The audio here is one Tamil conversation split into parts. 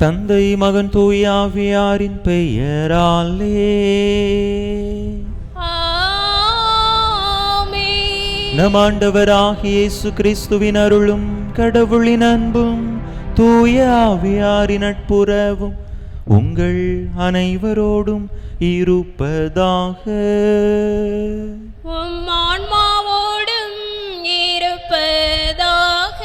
தந்தை மகன் தூய ஆவியாரின் பெயராலே நம் ஆண்டவராகிய இயேசு கிறிஸ்துவின் அருளும் கடவுளின் அன்பும் தூய ஆவியாரின் நட்புறவும் உங்கள் அனைவரோடும் இருப்பதாக. உம் ஆன்மாவோடும் இருப்பதாக.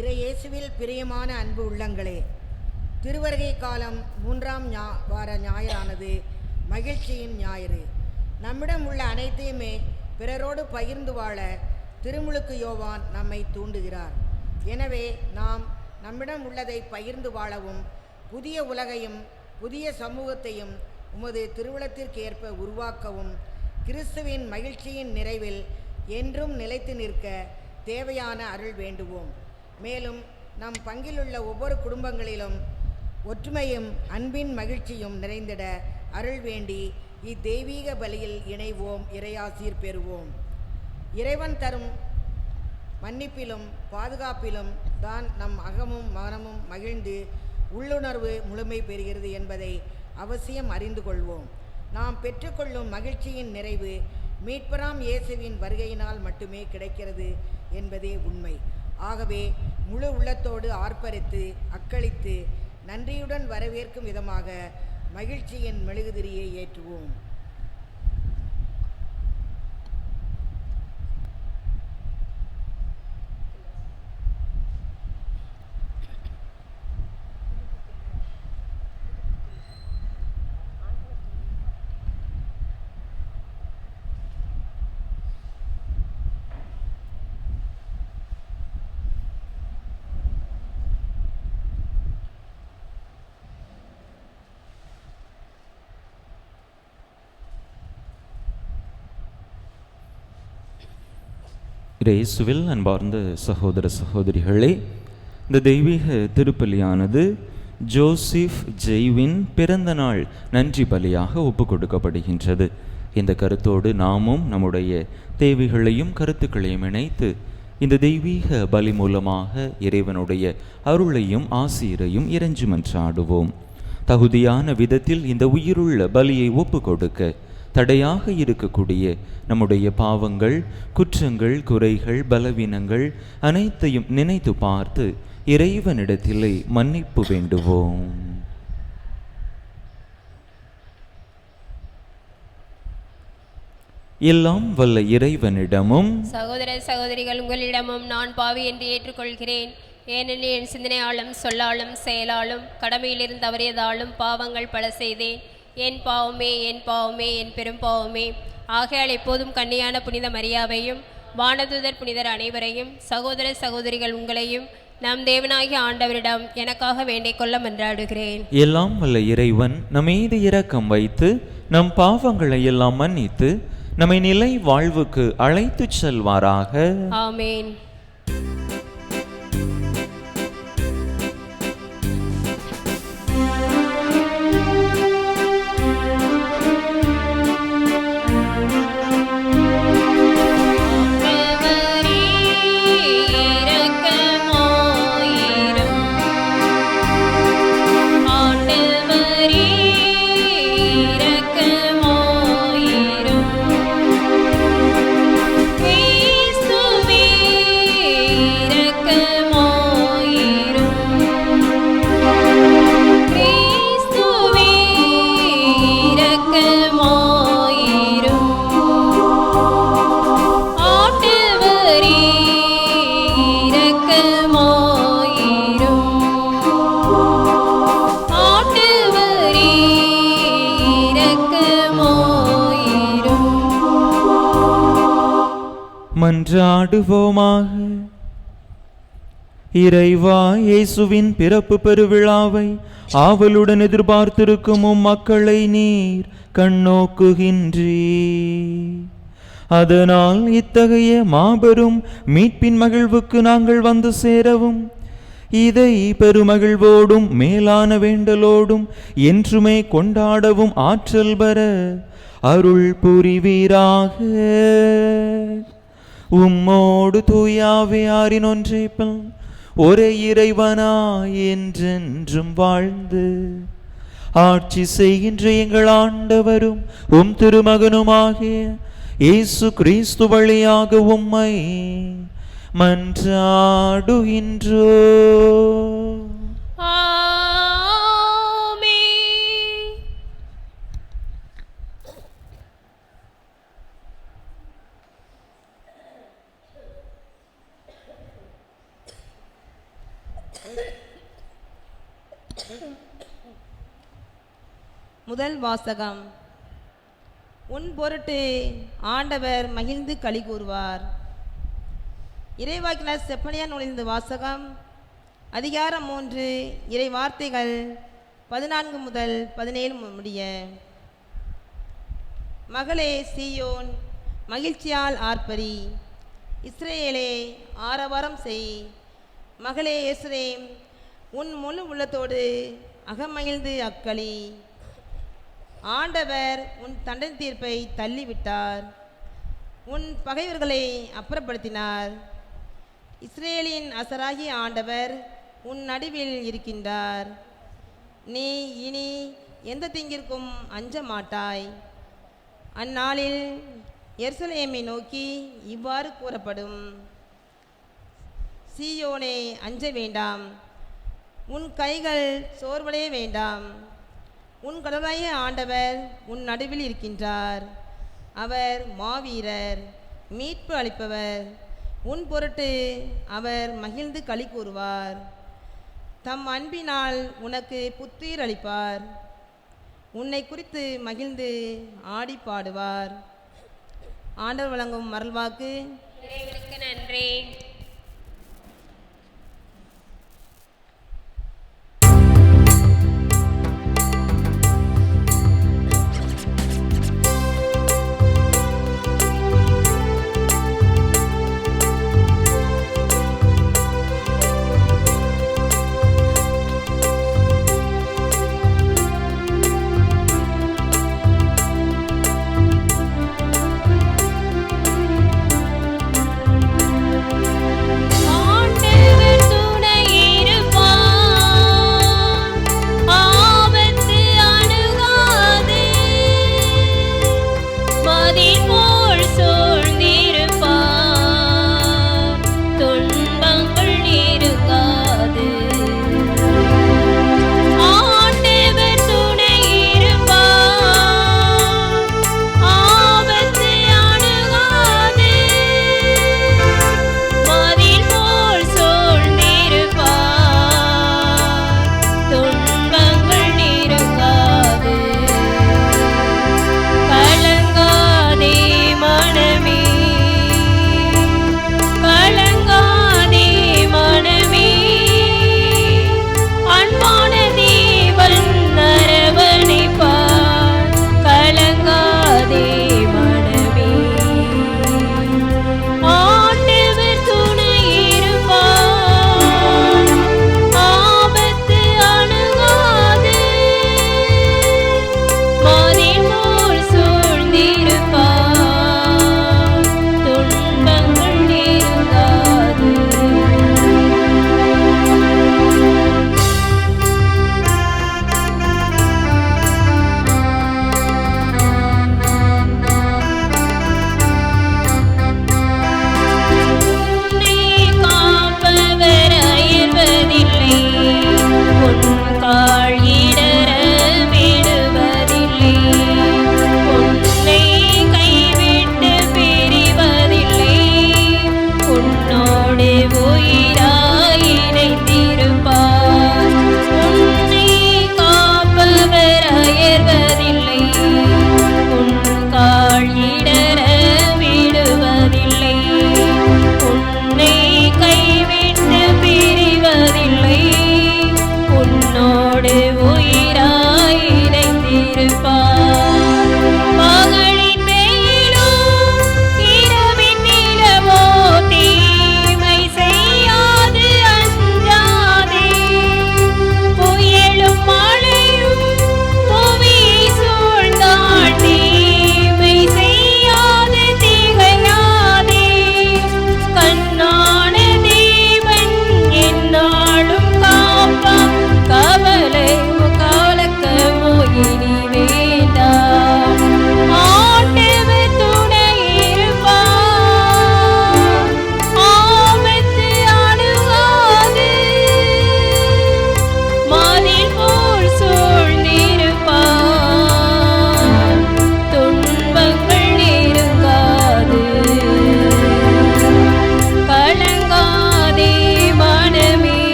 இறையேசுவில் பிரியமான அன்பு உள்ளங்களே, திருவருகை காலம் 3ஆம் வார ஞாயிறானது மகிழ்ச்சியின் ஞாயிறு. நம்மிடம் உள்ள அனைத்தையுமே பிறரோடு பகிர்ந்து வாழ திருமுழுக்கு யோவான் நம்மை தூண்டுகிறார். எனவே நாம் நம்மிடம் உள்ளதை பகிர்ந்து வாழவும் புதிய உலகையும் புதிய சமூகத்தையும் உமது திருவுளத்திற்கு ஏற்ப உருவாக்கவும் கிறிஸ்துவின் மகிழ்ச்சியின் நிறைவில் என்றும் நிலைத்து நிற்க தேவையான அருள் வேண்டுவோம். மேலும் நம் பங்கிலுள்ள ஒவ்வொரு குடும்பங்களிலும் ஒற்றுமையும் அன்பின் மகிழ்ச்சியும் நிறைந்திட அருள் வேண்டி இத்தெய்வீக பலியில் இணைவோம். இறையாசீர் பெறுவோம். இறைவன் தரும் மன்னிப்பிலும் பாதுகாப்பிலும் தான் நம் அகமும் மனமும் மகிழ்ந்து உள்ளுணர்வு முழுமை பெறுகிறது என்பதை அவசியம் அறிந்து கொள்வோம். நாம் பெற்றுக்கொள்ளும் மகிழ்ச்சியின் நிறைவு மீட்பராம் இயேசுவின் வருகையினால் மட்டுமே கிடைக்கிறது என்பதே உண்மை. ஆகவே முழு உள்ளத்தோடு ஆர்ப்பரித்து அக்களித்து நன்றியுடன் வரவேற்கும் விதமாக மகிழ்ச்சியின் மெழுகுதிரியை ஏற்றுவோம். இயேசுவில் அன்பார்ந்த சகோதர சகோதரிகளே, இந்த தெய்வீக திருப்பலியானது ஜோசிஃப் ஜெய்வின் பிறந்த நாள் நன்றி பலியாக ஒப்பு கொடுக்கப்படுகின்றது. இந்த கருத்தோடு நாமும் நம்முடைய தேவைகளையும் கருத்துக்களையும் இணைத்து இந்த தெய்வீக பலி மூலமாக இறைவனுடைய அருளையும் ஆசீரையும் இறைஞ்சி மன்றாடுவோம். தகுதியான விதத்தில் இந்த உயிருள்ள பலியை ஒப்பு கொடுக்க தடையாக இருக்கக்கூடிய நம்முடைய பாவங்கள், குற்றங்கள், குறைகள், பலவீனங்கள் அனைத்தையும் நினைத்து பார்த்து இறைவனிடத்திலே மன்னிப்பு வேண்டுவோம். எல்லாம் வல்ல இறைவனிடமும் சகோதர சகோதரிகள் உங்களிடமும் நான் பாவி என்று ஏற்றுக்கொள்கிறேன். ஏனெனில் என் சிந்தனையாலும் சொல்லாலும் செயலாலும் கடமையிலிருந்து தவறியதாலும் பாவங்கள் பல செய்தேன். என் பாவமே, என் பாவமே, என் பெரும் பாவமே. ஆகையால் எப்போதும் கன்னியான புனித மரியாவையும் வானதூதர் புனிதர் அனைவரையும் சகோதர சகோதரிகள் உங்களையும் நம் தேவனாகிய ஆண்டவரிடம் எனக்காக வேண்டிக் கொள்ள மன்றாடுகிறேன். எல்லாம் வல்ல இறைவன் நம்மீது இரக்கம் வைத்து நம் பாவங்களை எல்லாம் மன்னித்து நம்மை நிலை வாழ்வுக்கு அழைத்துச் செல்வாராக. ஆமேன். மன்றாடுவோமாக. இறைவா, இயேசுவின் பிறப்பு பெருவிழாவை ஆவலுடன் எதிர்பார்த்திருக்கும் மக்களை நீர் கண்ணோக்குகின்றீர். அதனால் இத்தகைய மாபெரும் மீட்பின் மகிழ்வுக்கு நாங்கள் வந்து சேரவும் இதை பெருமகிழ்வோடும் மேலான வேண்டலோடும் என்றுமே கொண்டாடவும் ஆற்றல் பெற அருள் புரிவீராக. உம்மோடு தூயாவியாரின் ஒன்றைப்பில் ஒரே இறைவனாய் என்றென்றும் வாழ்ந்து ஆட்சி செய்கின்ற எங்கள் ஆண்டவரும் உம் திருமகனுமாகிய இயேசு கிறிஸ்து வழியாக உம்மை மன்றாடுகின்றோ. முதல் வாசகம். உன் பொருட்டு ஆண்டவர் மகிழ்ந்து களி கூறுவார். இறைவாக்கினர் செப்பனியா நூலிலிருந்து வாசகம். அதிகாரம் 3, இறை வார்த்தைகள் 14 முதல் 17 முடிய. மகளே சீயோன், மகிழ்ச்சியால் ஆர்ப்பரி. இஸ்ரேலே, ஆரவாரம் செய். மகளே எருசலேம், உன் முழு உள்ளத்தோடு அகமகிழ்ந்து அக்களி. ஆண்டவர் உன் தண்டனை தீர்ப்பை தள்ளிவிட்டார், உன் பகைவர்களை அப்புறப்படுத்தினார். இஸ்ரேலின் அரசராகிய ஆண்டவர் உன் நடுவில் இருக்கின்றார். நீ இனி எந்த தீங்கிற்கும் அஞ்ச மாட்டாய். அந்நாளில் எருசலேமை நோக்கி இவ்வாறு கூறப்படும்: சீயோனே, அஞ்ச வேண்டாம், உன் கைகள் சோர்வடைய வேண்டாம். உன் கடவுளாகிய ஆண்டவர் உன் நடுவில் இருக்கின்றார். அவர் மாவீரர், மீட்பு அளிப்பவர். உன் பொருட்டு அவர் மகிழ்ந்து களி கூறுவார். தம் அன்பினால் உனக்கு புத்துயிர் அளிப்பார். உன்னை குறித்து மகிழ்ந்து ஆடி பாடுவார். ஆண்டவர் வழங்கும் மரல்வாக்கு. நன்றி.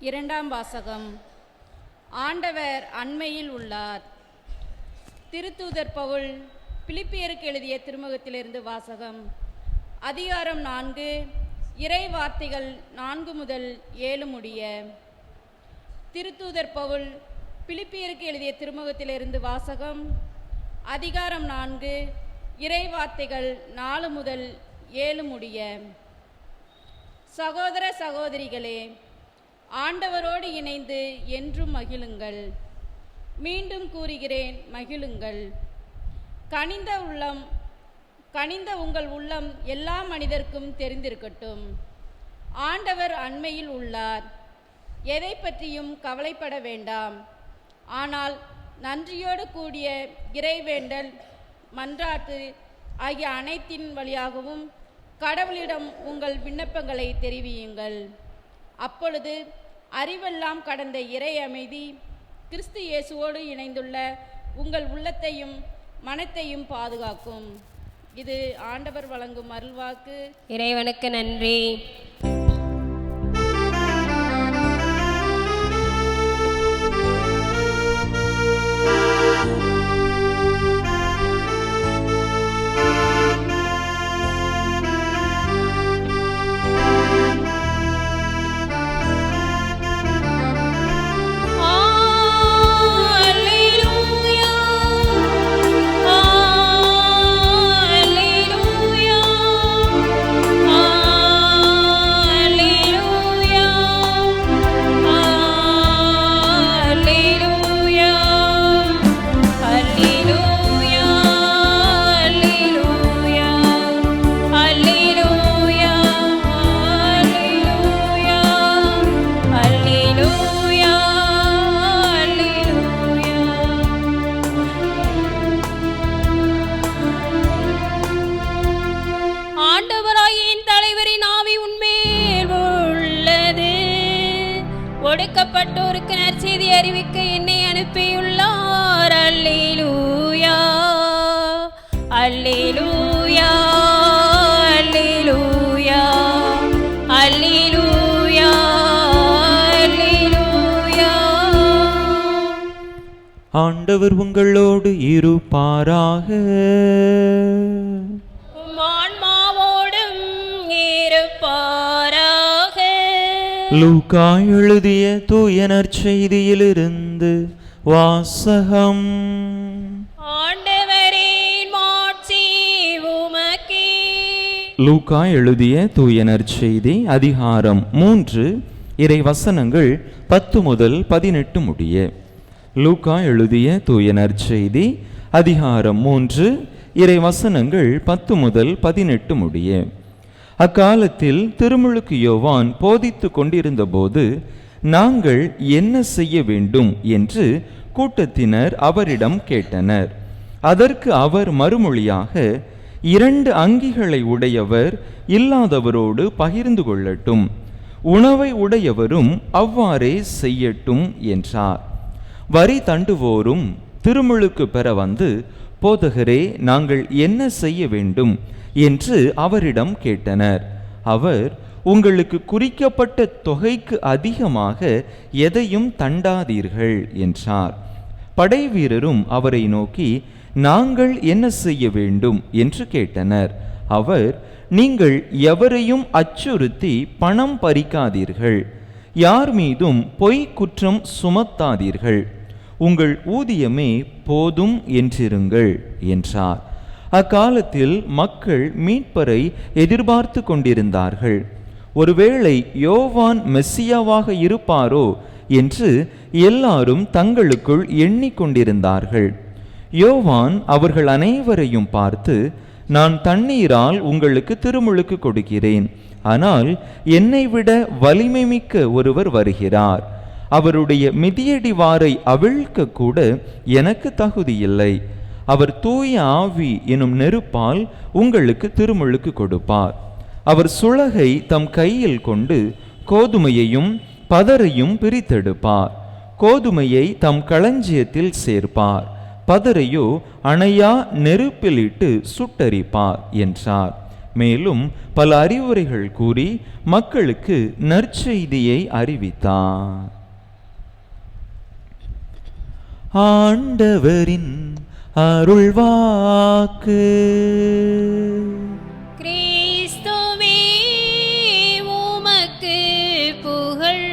இரண்டாம் வாசகம். ஆண்டவர் அண்மையில் உள்ளார். திருத்தூதர் பவுல் பிலிப்பியருக்கு எழுதிய திருமுகத்திலிருந்து வாசகம். அதிகாரம் 4, இறை வார்த்தைகள் 4 முதல் 7 முடிய. திருத்தூதர் பவுல் பிலிப்பியருக்கு எழுதிய திருமுகத்திலிருந்து வாசகம். அதிகாரம் 4, இறை வார்த்தைகள் 4 முதல் 7 முடிய. சகோதர சகோதரிகளே, ஆண்டவரோடு இணைந்து என்றும் மகிழுங்கள். மீண்டும் கூறுகிறேன், மகிழுங்கள். கனிந்த உங்கள் உள்ளம் எல்லா மனிதர்க்கும் தெரிந்திருக்கட்டும். ஆண்டவர் அண்மையில் உள்ளார். எதை பற்றியும் கவலைப்பட வேண்டாம். ஆனால் நன்றியோடு கூடிய இறைவேண்டல், மன்றாட்டு ஆகிய அனைத்தின் வழியாகவும் கடவுளிடம் உங்கள் விண்ணப்பங்களை தெரிவியுங்கள். அப்பொழுது அறிவெல்லாம் கடந்த இறை அமைதி கிறிஸ்து இயேசுவோடு இணைந்துள்ள உங்கள் உள்ளத்தையும் மனத்தையும் பாதுகாக்கும். இது ஆண்டவர் வழங்கும் அருள்வாக்கு. இறைவனுக்கு நன்றி. ஒடுக்கப்பட்டோருக்கு நற்செய்தி அறிவிக்க என்னை அனுப்பியுள்ளார். அல்லேலூயா, அல்லேலூயா, அல்லேலூயா, அல்லேலூயா, அல்லேலூயா. ஆண்டவர் உங்களோடு இருப்பாராக. லூக்கா எழுதிய தூய நற்செய்தியிலிருந்து வாசகம். ஆண்டவரே மாட்சி உமக்கே. லூக்கா எழுதிய தூய நற்செய்தி அதிகாரம் 3 இறை வசனங்கள் 10 முதல் 18 முடிய. லூக்கா எழுதிய தூய நற்செய்தி அதிகாரம் 3 இறை வசனங்கள் 10 முதல் 18 முடிய. அக்காலத்தில் திருமுழுக்கு யோவான் போதித்து கொண்டிருந்த போது, நாங்கள் என்ன செய்ய வேண்டும் என்று கூட்டத்தினர் அவரிடம் கேட்டனர். அதற்கு அவர் மறுமொழியாக, 2 அங்கிகளை உடையவர் இல்லாதவரோடு பகிர்ந்து கொள்ளட்டும், உணவை உடையவரும் அவ்வாறே செய்யட்டும் என்றார். வரி தண்டுவோரும் திருமுழுக்கு பெற வந்து, போதகரே, நாங்கள் என்ன செய்ய வேண்டும் என்று அவரிடம் கேட்டனர். அவர், உங்களுக்கு குறிக்கப்பட்ட தொகைக்கு அதிகமாக எதையும் தண்டாதீர்கள் என்றார். படைவீரரும் அவரை நோக்கி, நாங்கள் என்ன செய்ய வேண்டும் என்று கேட்டனர். அவர், நீங்கள் எவரையும் அச்சுறுத்தி பணம் பறிக்காதீர்கள், யார் மீதும் பொய் குற்றம் சுமத்தாதீர்கள், உங்கள் ஊதியமே போதும் என்றிருங்கள் என்றார். அக்காலத்தில் மக்கள் மீட்பரை எதிர்பார்த்து கொண்டிருந்தார்கள். ஒருவேளை யோவான் மெஸ்ஸியாவாக இருப்பாரோ என்று எல்லாரும் தங்களுக்குள் எண்ணிக்கொண்டிருந்தார்கள். யோவான் அவர்கள் அனைவரையும் பார்த்து, நான் தண்ணீரால் உங்களுக்கு திருமுழுக்கு கொடுக்கிறேன், ஆனால் என்னை விட வலிமை மிக்க ஒருவர் வருகிறார், அவருடைய மிதியடிவாரை அவிழ்க்க கூட எனக்கு தகுதியில்லை. அவர் தூய ஆவி எனும் நெருப்பால் உங்களுக்கு திருமுழுக்கு கொடுப்பார். அவர் சுளகை தம் கையில் கொண்டு கோதுமையையும் பதரையும் பிரித்தெடுப்பார். கோதுமையை தம் களஞ்சியத்தில் சேர்ப்பார், பதரையோ அணையா நெருப்பிலிட்டு சுட்டரிப்பார் என்றார். மேலும் பல அறிவுரைகள் கூறி மக்களுக்கு நற்செய்தியை அறிவித்தார். ஆண்டவரின் அருள்வாக்கு. கிறிஸ்துவே உமக்கு புகழ்.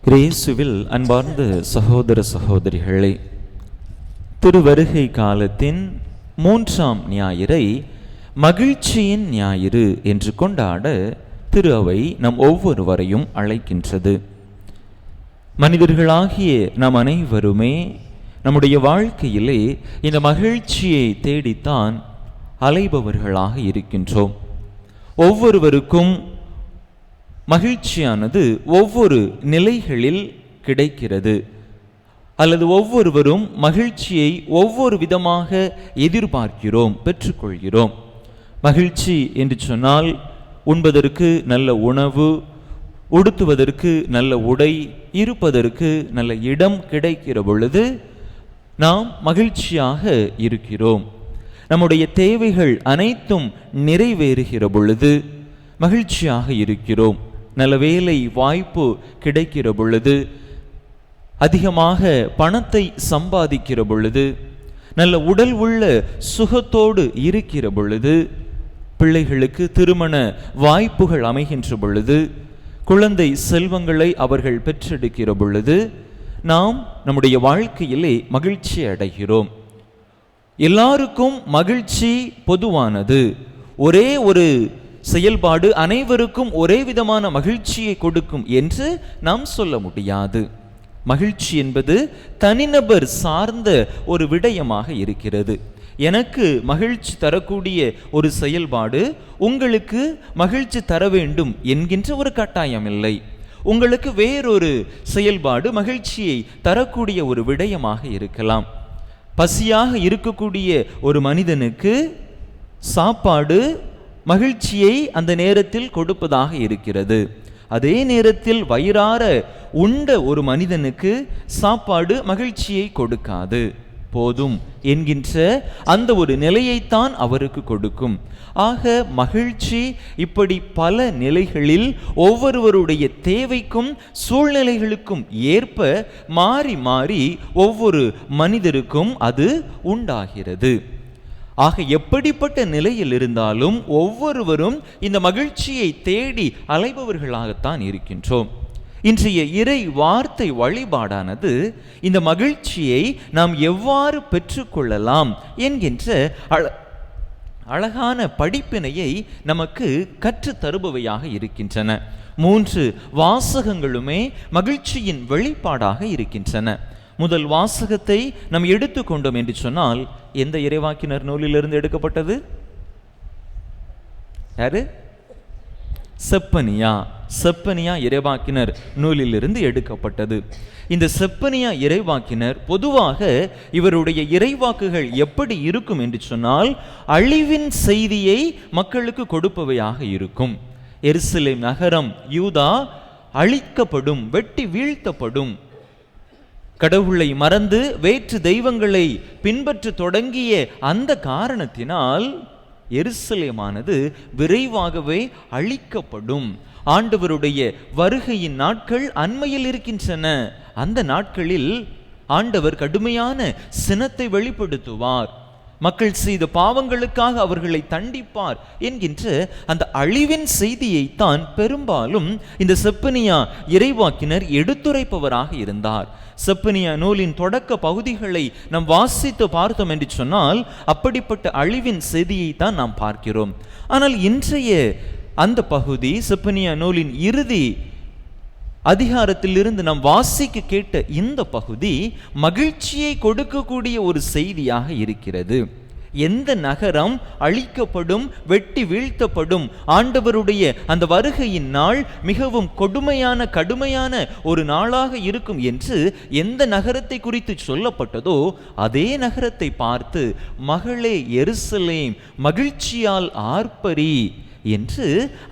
கிறிஸ்துவில் அன்பார்ந்த சகோதர சகோதரிகளே, திருவருகை காலத்தின் 3ஆம் ஞாயிறை மகிழ்ச்சியின் ஞாயிறு என்று கொண்டாட திரு அவை நம் ஒவ்வொருவரையும் அழைக்கின்றது. மனிதர்களாகிய நாம் அனைவருமே நம்முடைய வாழ்க்கையிலே இந்த மகிழ்ச்சியை தேடித்தான் அலைபவர்களாக இருக்கின்றோம். ஒவ்வொருவருக்கும் மகிழ்ச்சியானது ஒவ்வொரு நிலைகளில் கிடைக்கிறது, அல்லது ஒவ்வொருவரும் மகிழ்ச்சியை ஒவ்வொரு விதமாக எதிர்பார்க்கிறோம், பெற்றுக்கொள்கிறோம். மகிழ்ச்சி என்று சொன்னால் உண்பதற்கு நல்ல உணவு, உடுத்துவதற்கு நல்ல உடை, இருப்பதற்கு நல்ல இடம் கிடைக்கிற பொழுது நாம் மகிழ்ச்சியாக இருக்கிறோம். நம்முடைய தேவைகள் அனைத்தும் நிறைவேறுகிற பொழுது மகிழ்ச்சியாக இருக்கிறோம். நல்ல வேலை வாய்ப்பு கிடைக்கிற பொழுது, அதிகமாக பணத்தை சம்பாதிக்கிற பொழுது, நல்ல உடல் உள்ள சுகத்தோடு இருக்கிற பொழுது, பிள்ளைகளுக்கு திருமண வாய்ப்புகள் அமைகின்ற பொழுது, குழந்தை செல்வங்களை அவர்கள் பெற்றெடுக்கிற பொழுது நாம் நம்முடைய வாழ்க்கையிலே மகிழ்ச்சி அடைகிறோம். எல்லாருக்கும் மகிழ்ச்சி பொதுவானது. ஒரே ஒரு செயல்பாடு அனைவருக்கும் ஒரே விதமான மகிழ்ச்சியை கொடுக்கும் என்று நாம் சொல்ல முடியாது. மகிழ்ச்சி என்பது தனிநபர் சார்ந்த ஒரு விடயமாக இருக்கிறது. எனக்கு மகிழ்ச்சி தரக்கூடிய ஒரு செயல்பாடு உங்களுக்கு மகிழ்ச்சி தர வேண்டும் என்கின்ற ஒரு கட்டாயம் இல்லை. உங்களுக்கு வேறொரு செயல்பாடு மகிழ்ச்சியை தரக்கூடிய ஒரு விடயமாக இருக்கலாம். பசியாக இருக்கக்கூடிய ஒரு மனிதனுக்கு சாப்பாடு மகிழ்ச்சியை அந்த நேரத்தில் கொடுப்பதாக இருக்கிறது. அதே நேரத்தில் வயிறார உண்ட ஒரு மனிதனுக்கு சாப்பாடு மகிழ்ச்சியை கொடுக்காது. போதும் என்கின்ற அந்த ஒரு நிலையைத்தான் அவருக்கு கொடுக்கும். ஆக மகிழ்ச்சி இப்படி பல நிலைகளில் ஒவ்வொருவருடைய தேவைக்கும் சூழ்நிலைகளுக்கும் ஏற்ப மாறி மாறி ஒவ்வொரு மனிதருக்கும் அது உண்டாகிறது. ஆக எப்படிப்பட்ட நிலையில் இருந்தாலும் ஒவ்வொருவரும் இந்த மகிழ்ச்சியை தேடி அலைபவர்களாகத்தான் இருக்கின்றோம். இன்றைய இறை வார்த்தை வழிபாடானது இந்த மகிழ்ச்சியை நாம் எவ்வாறு பெற்றுக்கொள்ளலாம் என்கின்ற அழகான படிப்பினையை நமக்கு கற்றுத் தருபவையாக இருக்கின்றன. 3 வாசகங்களுமே மகிழ்ச்சியின் வெளிப்பாடாக இருக்கின்றன. முதல் வாசகத்தை நாம் எடுத்துக்கொண்டோம் என்று சொன்னால் எந்த இறைவாக்கினர் நூலிலிருந்து எடுக்கப்பட்டது? யாரு? செப்பனியா இறைவாக்கினர் நூலிலிருந்து எடுக்கப்பட்டது. இந்த செப்பனியா இறைவாக்கினர் பொதுவாக இவருடைய இறைவாக்குகள் எப்படி இருக்கும் என்று சொன்னால் அழிவின் செய்தியை மக்களுக்கு கொடுப்பவையாக இருக்கும். எருசலேம் நகரம், யூதா அழிக்கப்படும், வெட்டி வீழ்த்தப்படும், கடவுளை மறந்து வேற்று தெய்வங்களை பின்பற்ற தொடங்கிய அந்த காரணத்தினால் எருசலேமானது விரைவாகவே அழிக்கப்படும். ஆண்டவருடைய வருகையின் நாட்கள் அண்மையில் இருக்கின்றன. அந்த நாட்களில் ஆண்டவர் கடுமையான சினத்தை வெளிப்படுத்துவார். மக்கள் செய்த பாவங்களுக்காக அவர்களை தண்டிப்பார் என்கின்ற அந்த அழிவின் செய்தியைத்தான் பெரும்பாலும் இந்த செப்பனியா இறைவாக்கினர் எடுத்துரைப்பவராக இருந்தார். செப்பனியா நூலின் தொடக்க பகுதிகளை நாம் வாசித்து பார்த்தோம் என்று சொன்னால் அப்படிப்பட்ட அழிவின் செய்தியைத்தான் நாம் பார்க்கிறோம். ஆனால் இன்றைய அந்த பகுதி செப்பனியா நூலின் இறுதி அதிகாரத்திலிருந்து நாம் வாசிக்க கேட்ட இந்த பகுதி மகிழ்ச்சியை கொடுக்கக்கூடிய ஒரு செய்தியாக இருக்கிறது. எந்த நகரம் அழிக்கப்படும், வெட்டி வீழ்த்தப்படும், ஆண்டவருடைய அந்த வருகையின் நாள் மிகவும் கடுமையான ஒரு நாளாக இருக்கும் என்று எந்த நகரத்தை குறித்து சொல்லப்பட்டதோ அதே நகரத்தை பார்த்து மகளே எருசலேம் மகிழ்ச்சியால் ஆர்ப்பரி என்று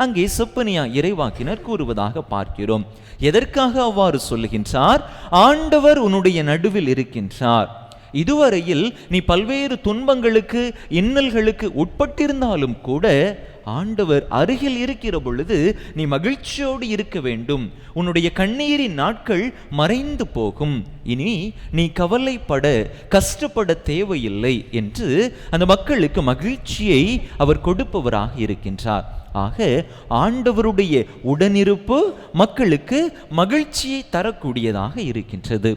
அங்கே செப்பனியா இறைவாக்கினர் கூறுவதாக பார்க்கிறோம். எதற்காக அவ்வாறு சொல்லுகின்றார்? ஆண்டவர் உன்னுடைய நடுவில் இருக்கின்றார். இதுவரையில் நீ பல்வேறு துன்பங்களுக்கு இன்னல்களுக்கு உட்பட்டிருந்தாலும் கூட ஆண்டவர் அருகில் இருக்கிற பொழுது நீ மகிழ்ச்சியோடு இருக்க வேண்டும். உன்னுடைய கண்ணீரின் நாட்கள் மறைந்து போகும். இனி நீ கவலைப்பட கஷ்டப்பட தேவையில்லை என்று அந்த மக்களுக்கு மகிழ்ச்சியை அவர் கொடுப்பவராக இருக்கின்றார். ஆக ஆண்டவருடைய உடனிருப்பு மக்களுக்கு மகிழ்ச்சியை தரக்கூடியதாக இருக்கின்றது.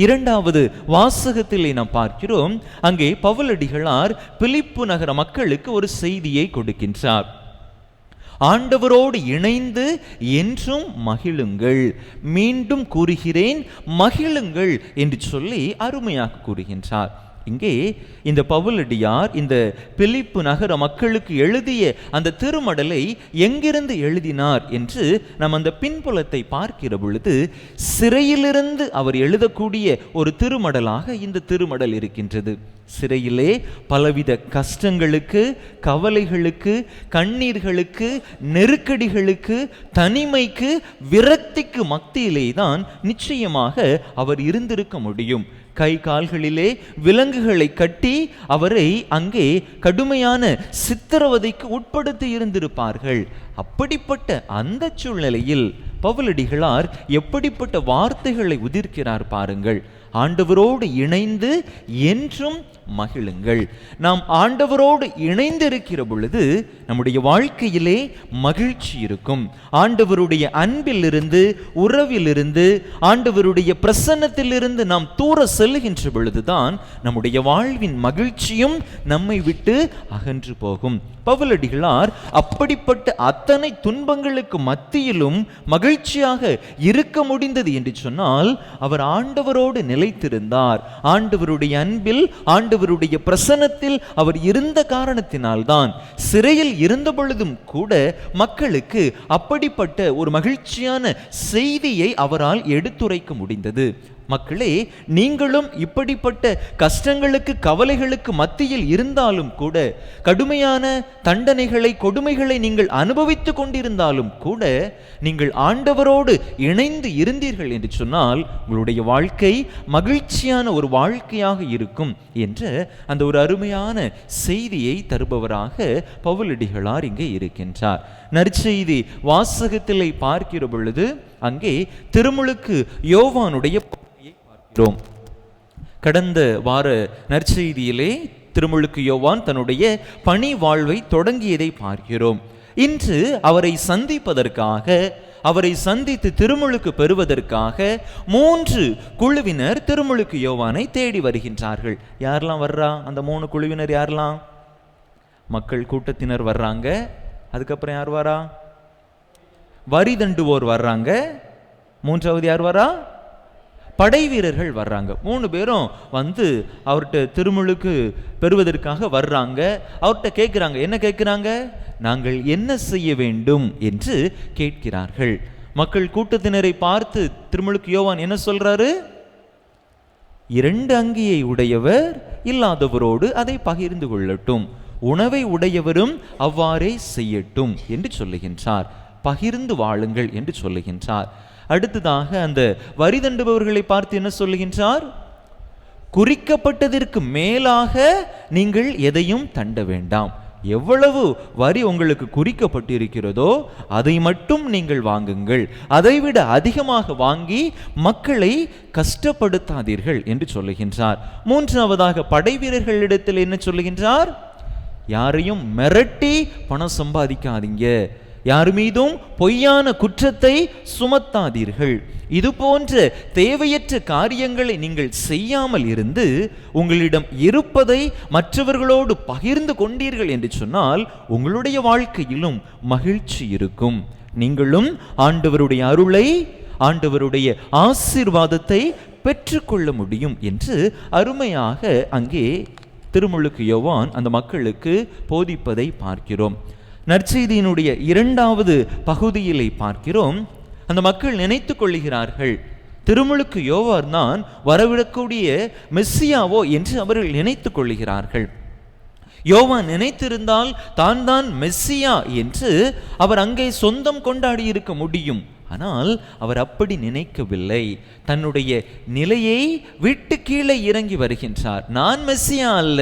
இரண்டாவது வாசகத்திலே நாம் பார்க்கிறோம், அங்கே பவுலடிகளார் பிலிப்பு நகர மக்களுக்கு ஒரு செய்தியை கொடுக்கின்றார். ஆண்டவரோடு இணைந்து என்றும் மகிழுங்கள், மீண்டும் கூறுகிறேன் மகிழுங்கள் என்று சொல்லி அருமையாக கூறுகின்றார். இங்கே இந்த பவுலடியார் இந்த பிலிப்பு நகர மக்களுக்கு எழுதிய அந்த திருமடலை எங்கிருந்து எழுதினார் என்று நாம் அந்த பின்புலத்தை பார்க்கிற பொழுது சிறையிலிருந்து அவர் எழுதக்கூடிய ஒரு திருமடலாக இந்த திருமடல் இருக்கின்றது. சிறையிலே பலவித கஷ்டங்களுக்கு, கவலைகளுக்கு, கண்ணீர்களுக்கு, நெருக்கடிகளுக்கு, தனிமைக்கு, விரக்திக்கு மத்தியிலே தான் நிச்சயமாக அவர் இருந்திருக்க முடியும். கை கால்களிலே விலங்குகளை கட்டி அவரை அங்கே கடுமையான சித்திரவதைக்கு உட்படுத்தி இருந்திருப்பார்கள். அப்படிப்பட்ட அந்த சூழ்நிலையில் பவுலடிகளார் எப்படிப்பட்ட வார்த்தைகளை உதிர்க்கிறார் பாருங்கள். ஆண்டவரோடு இணைந்து என்றும் மகிழுங்கள். நாம் ஆண்டவரோடு இணைந்திருக்கிற பொழுது நம்முடைய வாழ்க்கையிலே மகிழ்ச்சி இருக்கும். ஆண்டவருடைய அன்பிலிருந்து, உறவிலிருந்து, ஆண்டவருடைய பிரசன்னத்திலிருந்து நாம் தூர செல்லுகின்ற பொழுதுதான் நம்முடைய வாழ்வின் மகிழ்ச்சியும் நம்மை விட்டு அகன்று போகும். பவுலடிகளார் அப்படிப்பட்ட அத்தனை துன்பங்களுக்கு மத்தியிலும் மகிழ்ச்சியாக இருக்க முடிந்தது என்று சொன்னால் அவர் ஆண்டவரோடு நிலைத்திருந்தார். ஆண்டவருடைய அன்பில், ஆண்டவருடைய பிரசன்னத்தில் அவர் இருந்த காரணத்தினால்தான் சிறையில் இருந்த பொழுதும் கூட மக்களுக்கு அப்படிப்பட்ட ஒரு மகிழ்ச்சியான செய்தியை அவரால் எடுத்துரைக்க முடிந்தது. மக்களே, நீங்களும் இப்படிப்பட்ட கஷ்டங்களுக்கு, கவலைகளுக்கு மத்தியில் இருந்தாலும் கூட, கடுமையான தண்டனைகளை, கொடுமைகளை நீங்கள் அனுபவித்துக் கொண்டிருந்தாலும் கூட, நீங்கள் ஆண்டவரோடு இணைந்து இருந்தீர்கள் என்று சொன்னால் உங்களுடைய வாழ்க்கை மகிழ்ச்சியான ஒரு வாழ்க்கையாக இருக்கும் என்ற அந்த ஒரு அருமையான செய்தியை தருபவராக பவுலடிகளார் இங்கே இருக்கின்றார். நற்செய்தி வாசகத்திலே பார்க்கிற பொழுது அங்கே திருமுழுக்கு யோவானுடைய கடந்த வார நற்செய்தியிலே திருமுழுக்கு யோவான் தன்னுடைய பணி வாழ்வை தொடங்கியதை பார்க்கிறோம். இன்று அவரை சந்திப்பதற்காக, அவரை சந்தித்து திருமுழுக்கு பெறுவதற்காக 3 குழுவினர் திருமுழுக்கு யோவானை தேடி வருகின்றார்கள். யாரெல்லாம் வர்றா? அந்த 3 குழுவினர் யாரெல்லாம்? மக்கள் கூட்டத்தினர் வர்றாங்க. அதுக்கப்புறம் யார் வரா? வரி தண்டுவோர் வர்றாங்க. 3வது யார் வரா? படை வீரர்கள் வர்றாங்க. 3 பேரும் வந்து அவர்கிட்ட திருமுழுக்கு பெறுவதற்காக வர்றாங்க. அவர்கிட்ட கேட்குறாங்க. என்ன கேட்குறாங்க? நாங்கள் என்ன செய்ய வேண்டும் என்று கேட்கிறார்கள். மக்கள் கூட்டத்தினரை பார்த்து திருமுழுக்கு யோவான் என்ன சொல்றாரு? 2 அங்கியை உடையவர் இல்லாதவரோடு அதை பகிர்ந்து கொள்ளட்டும், உணவை உடையவரும் அவ்வாறே செய்யட்டும் என்று சொல்லுகின்றார். பகிர்ந்து வாழுங்கள் என்று சொல்லுகின்றார். அடுத்ததாக அந்த வரி தண்டுபவர்களை பார்த்து என்ன சொல்லுகின்றார்? குறிக்கப்பட்டதற்கு மேலாக நீங்கள் எதையும் தண்ட வேண்டாம். எவ்வளவு வரி உங்களுக்கு குறிக்கப்பட்டிருக்கிறதோ அதை மட்டும் நீங்கள் வாங்குங்கள், அதைவிட அதிகமாக வாங்கி மக்களை கஷ்டப்படுத்தாதீர்கள் என்று சொல்லுகின்றார். 3வதாக படை வீரர்களிடத்தில் என்ன சொல்லுகின்றார்? யாரையும் மிரட்டி பணம் சம்பாதிக்காதீங்க, யார் மீதும் பொய்யான குற்றத்தை சுமத்தாதீர்கள். இது போன்ற தேவையற்ற காரியங்களை நீங்கள் செய்யாமல் இருந்து உங்களிடம் இருப்பதை மற்றவர்களோடு பகிர்ந்து கொண்டீர்கள் என்று சொன்னால் உங்களுடைய வாழ்க்கையிலும் மகிழ்ச்சி இருக்கும். நீங்களும் ஆண்டவருடைய அருளை, ஆண்டவருடைய ஆசீர்வாதத்தை பெற்றுக்கொள்ள முடியும் என்று அருமையாக அங்கே திருமுழுக்கு யோவான் அந்த மக்களுக்கு போதிப்பதை பார்க்கிறோம். நற்செய்தியினுடைய 2வது பகுதியிலே பார்க்கிறோம். அந்த மக்கள் நினைத்து கொள்ளுகிறார்கள், திருமுழுக்கு யோவான் தான் வரவிடக்கூடிய மெஸ்ஸியாவோ என்று அவர்கள் நினைத்து கொள்ளுகிறார்கள். யோவான் நினைத்திருந்தால் தான் மெஸ்ஸியா என்று அவர் அங்கே சொந்தம் கொண்டாடி இருக்க முடியும். ஆனால் அவர் அப்படி நினைக்கவில்லை. தன்னுடைய நிலையை விட்டு கீழே இறங்கி வருகின்றார். நான் மெஸ்ஸியா அல்ல,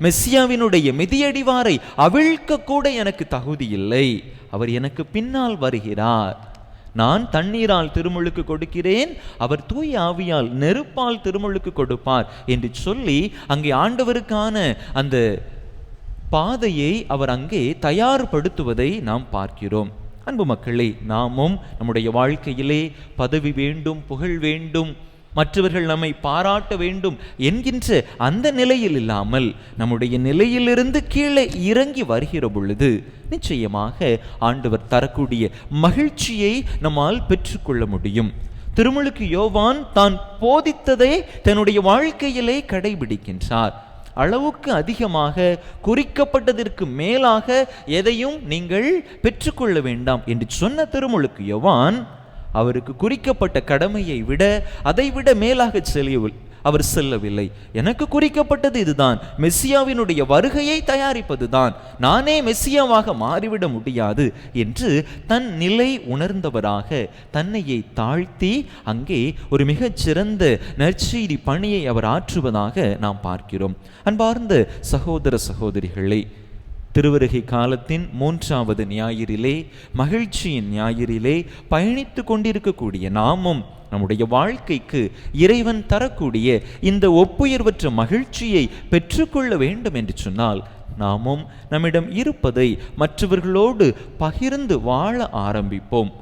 மெஸ்ஸியாவினுடைய மிதியடிவாரை அவிழ்க்க கூட எனக்கு தகுதி இல்லை. அவர் எனக்கு பின்னால் வருகிறார். நான் தண்ணீரால் திருமுழுக்கு கொடுக்கிறேன், அவர் தூய ஆவியால் நெருப்பால் திருமுழுக்கு கொடுப்பார் என்று சொல்லி அங்கே ஆண்டவருக்கான அந்த பாதையை அவர் அங்கே தயார்படுத்துவதை நாம் பார்க்கிறோம். அன்பு மக்களே, நாமும் நம்முடைய வாழ்க்கையிலே பதவி வேண்டும், புகழ் வேண்டும், மற்றவர்கள் நம்மை பாராட்ட வேண்டும் என்கின்ற அந்த நிலையில் இல்லாமல் நம்முடைய நிலையிலிருந்து கீழே இறங்கி வருகிற பொழுது நிச்சயமாக ஆண்டவர் தரக்கூடிய மகிழ்ச்சியை நம்மால் பெற்றுக்கொள்ள முடியும். திருமுழுக்கு யோவான் தான் போதித்ததை தன்னுடைய வாழ்க்கையிலே கடைபிடிக்கின்றார். அளவுக்கு அதிகமாக குறிக்கப்பட்டதற்கு மேலாக எதையும் நீங்கள் பெற்றுக்கொள்ள வேண்டாம் என்று சொன்ன திருமுழுக்கு யோவான் அவருக்கு குறிக்கப்பட்ட கடமையை விட அதைவிட மேலாக அவர் செல்லவில்லை. எனக்கு குறிக்கப்பட்டது இதுதான், மெஸ்ஸியாவினுடைய வருகையை தயாரிப்பதுதான், நானே மெஸ்ஸியாவாக மாறிவிட முடியாது என்று தன் நிலை உணர்ந்தவராக தன்னையை தாழ்த்தி அங்கே ஒரு மிகச்சிறந்த நற்செய்தி பணியை அவர் ஆற்றுவதாக நாம் பார்க்கிறோம். அன்பார்ந்த சகோதர சகோதரிகளே, திருவருகை காலத்தின் 3வது ஞாயிறிலே, மகிழ்ச்சியின் ஞாயிறிலே பயணித்து கொண்டிருக்கக்கூடிய நாமும் நம்முடைய வாழ்க்கைக்கு இறைவன் தரக்கூடிய இந்த ஒப்புயர்வற்ற மகிழ்ச்சியை பெற்றுக்கொள்ள வேண்டும் என்று சொன்னால் நாமும் நம்மிடம் இருப்பதை மற்றவர்களோடு பகிர்ந்து வாழ ஆரம்பிப்போம்.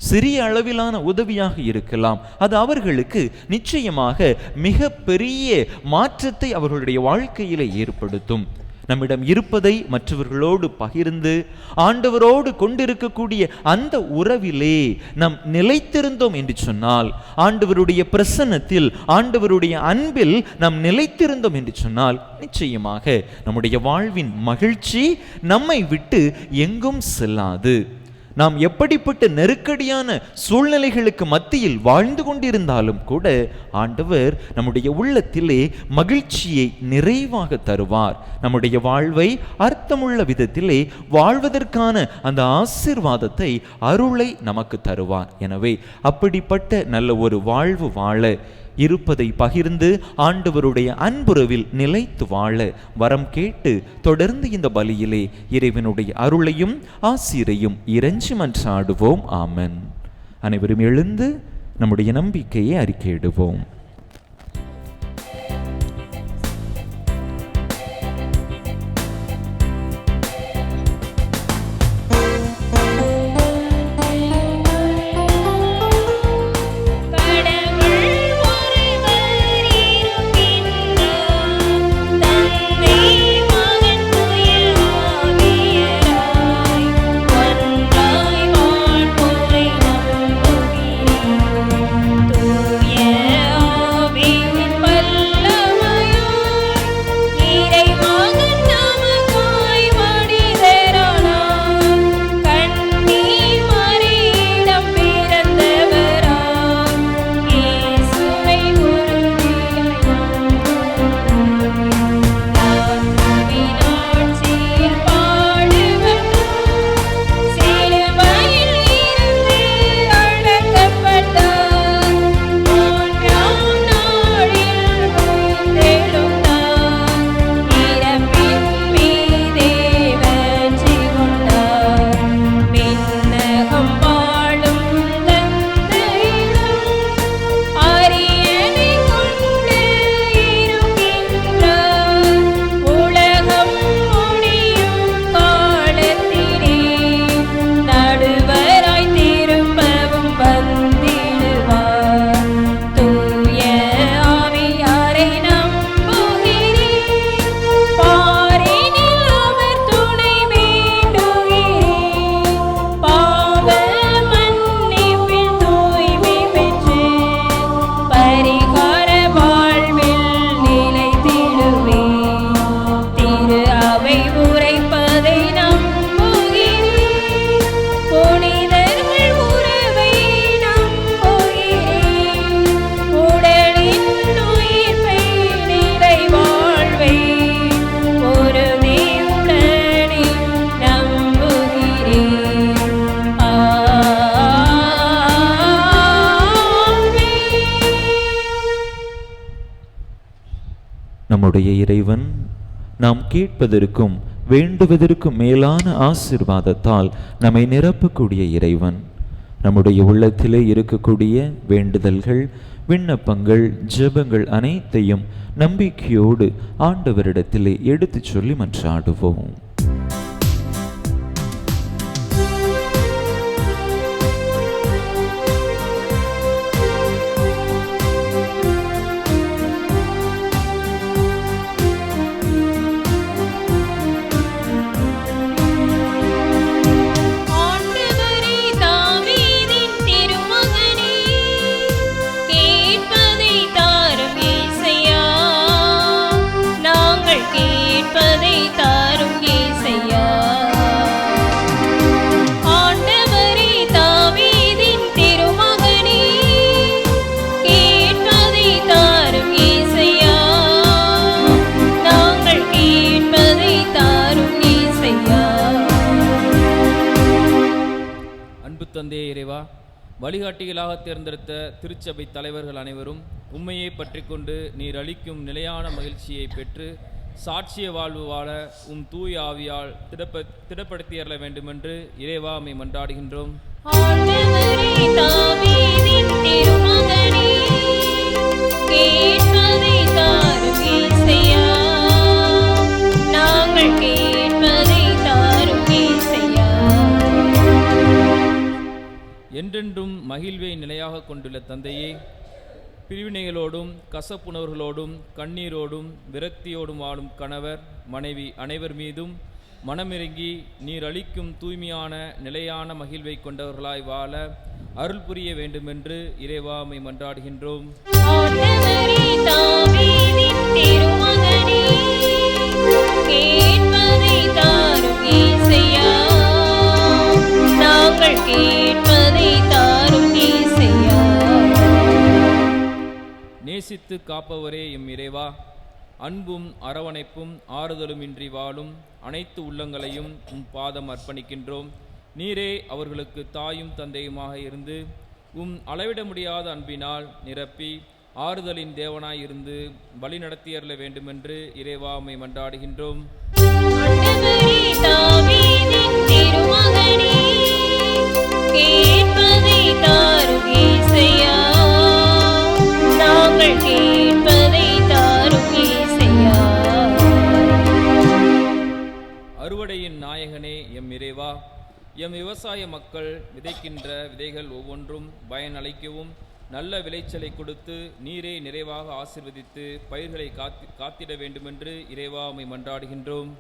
சிறிய அளவிலான உதவியாக இருக்கலாம், அது அவர்களுக்கு நிச்சயமாக மிக பெரிய மாற்றத்தை அவர்களுடைய வாழ்க்கையிலே ஏற்படுத்தும். நம்மிடம் இருப்பதை மற்றவர்களோடு பகிர்ந்து ஆண்டவரோடு கொண்டிருக்கக்கூடிய அந்த உறவிலே நாம் நிலைத்திருந்தோம் என்று சொன்னால், ஆண்டவருடைய பிரசன்னத்தில், ஆண்டவருடைய அன்பில் நாம் நிலைத்திருந்தோம் என்று சொன்னால் நிச்சயமாக நம்முடைய வாழ்வின் மகிழ்ச்சி நம்மை விட்டு எங்கும் செல்லாது. நாம் எப்படிப்பட்ட நெருக்கடியான சூழ்நிலைகளுக்கு மத்தியில் வாழ்ந்து கொண்டிருந்தாலும் கூட ஆண்டவர் நம்முடைய உள்ளத்திலே மகிழ்ச்சியை நிறைவாக தருவார். நம்முடைய வாழ்வை அர்த்தமுள்ள விதத்திலே வாழ்வதற்கான அந்த ஆசீர்வாதத்தை, அருளை நமக்கு தருவார். எனவே அப்படிப்பட்ட நல்ல ஒரு வாழ்வு வாழ, இருப்பதை பகிர்ந்து ஆண்டவருடைய அன்புறவில் நிலைத்து வாழ வரம் கேட்டு தொடர்ந்து இந்த பலியிலே இறைவனுடைய அருளையும் ஆசீரையும் இறைஞ்சி மன்றாடுவோம். ஆமென். அனைவரும் எழுந்து நம்முடைய நம்பிக்கையை அறிக்கையிடுவோம். Yeah. நம்முடைய இறைவன் நாம் கேட்பதற்கும் வேண்டுவதற்கும் மேலான ஆசீர்வாதத்தால் நம்மை நிரப்பக்கூடிய இறைவன். நம்முடைய உள்ளத்திலே இருக்கக்கூடிய வேண்டுதல்கள், விண்ணப்பங்கள், ஜெபங்கள் அனைத்தையும் நம்பிக்கையோடு ஆண்டவரிடத்திலே எடுத்துச் சொல்லி மன்றாடுவோம். தந்தையே இறைவா, வழிகாட்டிகளாக தேர்ந்தெடுத்த திருச்சபை தலைவர்கள் அனைவரும் உண்மையை பற்றி கொண்டு நீர் அளிக்கும் நிலையான மகிழ்ச்சியை பெற்று சாட்சிய வாழ்வு வாழ தூய ஆவியால் திடப்படுத்தியறல வேண்டுமென்று இறைவா உம்மை மன்றாடுகின்றோம். என்றென்றும் மகிழ்வை நிலையாக கொண்டுள்ள தந்தையே, பிரிவினைகளோடும் கசப்புணர்வுகளோடும் கண்ணீரோடும் விரக்தியோடும் வாழும் கணவர் மனைவி அனைவர் மீதும் மனமிறங்கி நீர் அளிக்கும் தூய்மையான நிலையான மகிழ்வை கொண்டவர்களாய் வாழ அருள் புரிய வேண்டுமென்று இறைவா உம்மை மன்றாடுகின்றோம். நேசித்து காப்பவரே எம் இறைவா, அன்பும் அரவணைப்பும் ஆறுதலும் இன்றி வாழும் அனைத்து உள்ளங்களையும் உம் பாதம் அர்ப்பணிக்கின்றோம். நீரே அவர்களுக்கு தாயும் தந்தையுமாக இருந்து அளவிட முடியாத அன்பினால் நிரப்பி ஆறுதலின் தேவனாய் இருந்து வழி நடத்தியறல வேண்டுமென்று இறைவா உம்மை மன்றாடுகின்றோம். அறுவடையின் நாயகனே எம் இறைவா, எம் விவசாய மக்கள் விதைக்கின்ற விதைகள் ஒவ்வொன்றும் பயனளிக்கவும் நல்ல விளைச்சலை கொடுத்து நீரே நிறைவாக ஆசீர்வதித்து பயிர்களை காத்திட வேண்டுமென்று இறைவா உம்மை மன்றாடுகின்றோம்.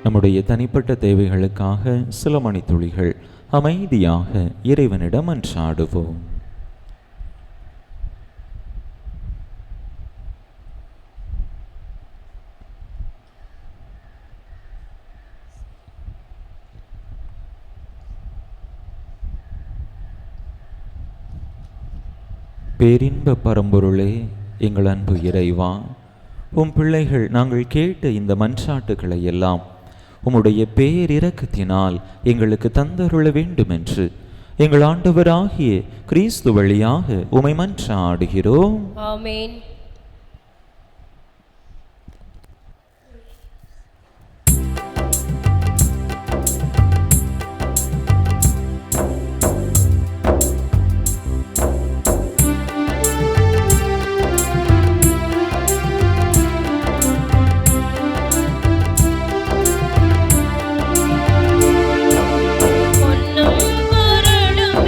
நம்முடைய தனிப்பட்ட தேவைகளுக்காக சில மணித்துளிகள் அமைதியாக இறைவனிடம் மன்றாடுவோம். பேரின்ப பரம்பொருளே, எங்கள் அன்பு இறைவா, உம் பிள்ளைகள் நாங்கள் கேட்ட இந்த மன்றாட்டுகளை எல்லாம் உம்முடைய பேரிரக்கத்தினால் எங்களுக்கு தந்தருள வேண்டுமென்று எங்கள் ஆண்டவராகிய கிறிஸ்து வழியாக உம்மை மன்றாடுகிறோம். ஆமென்.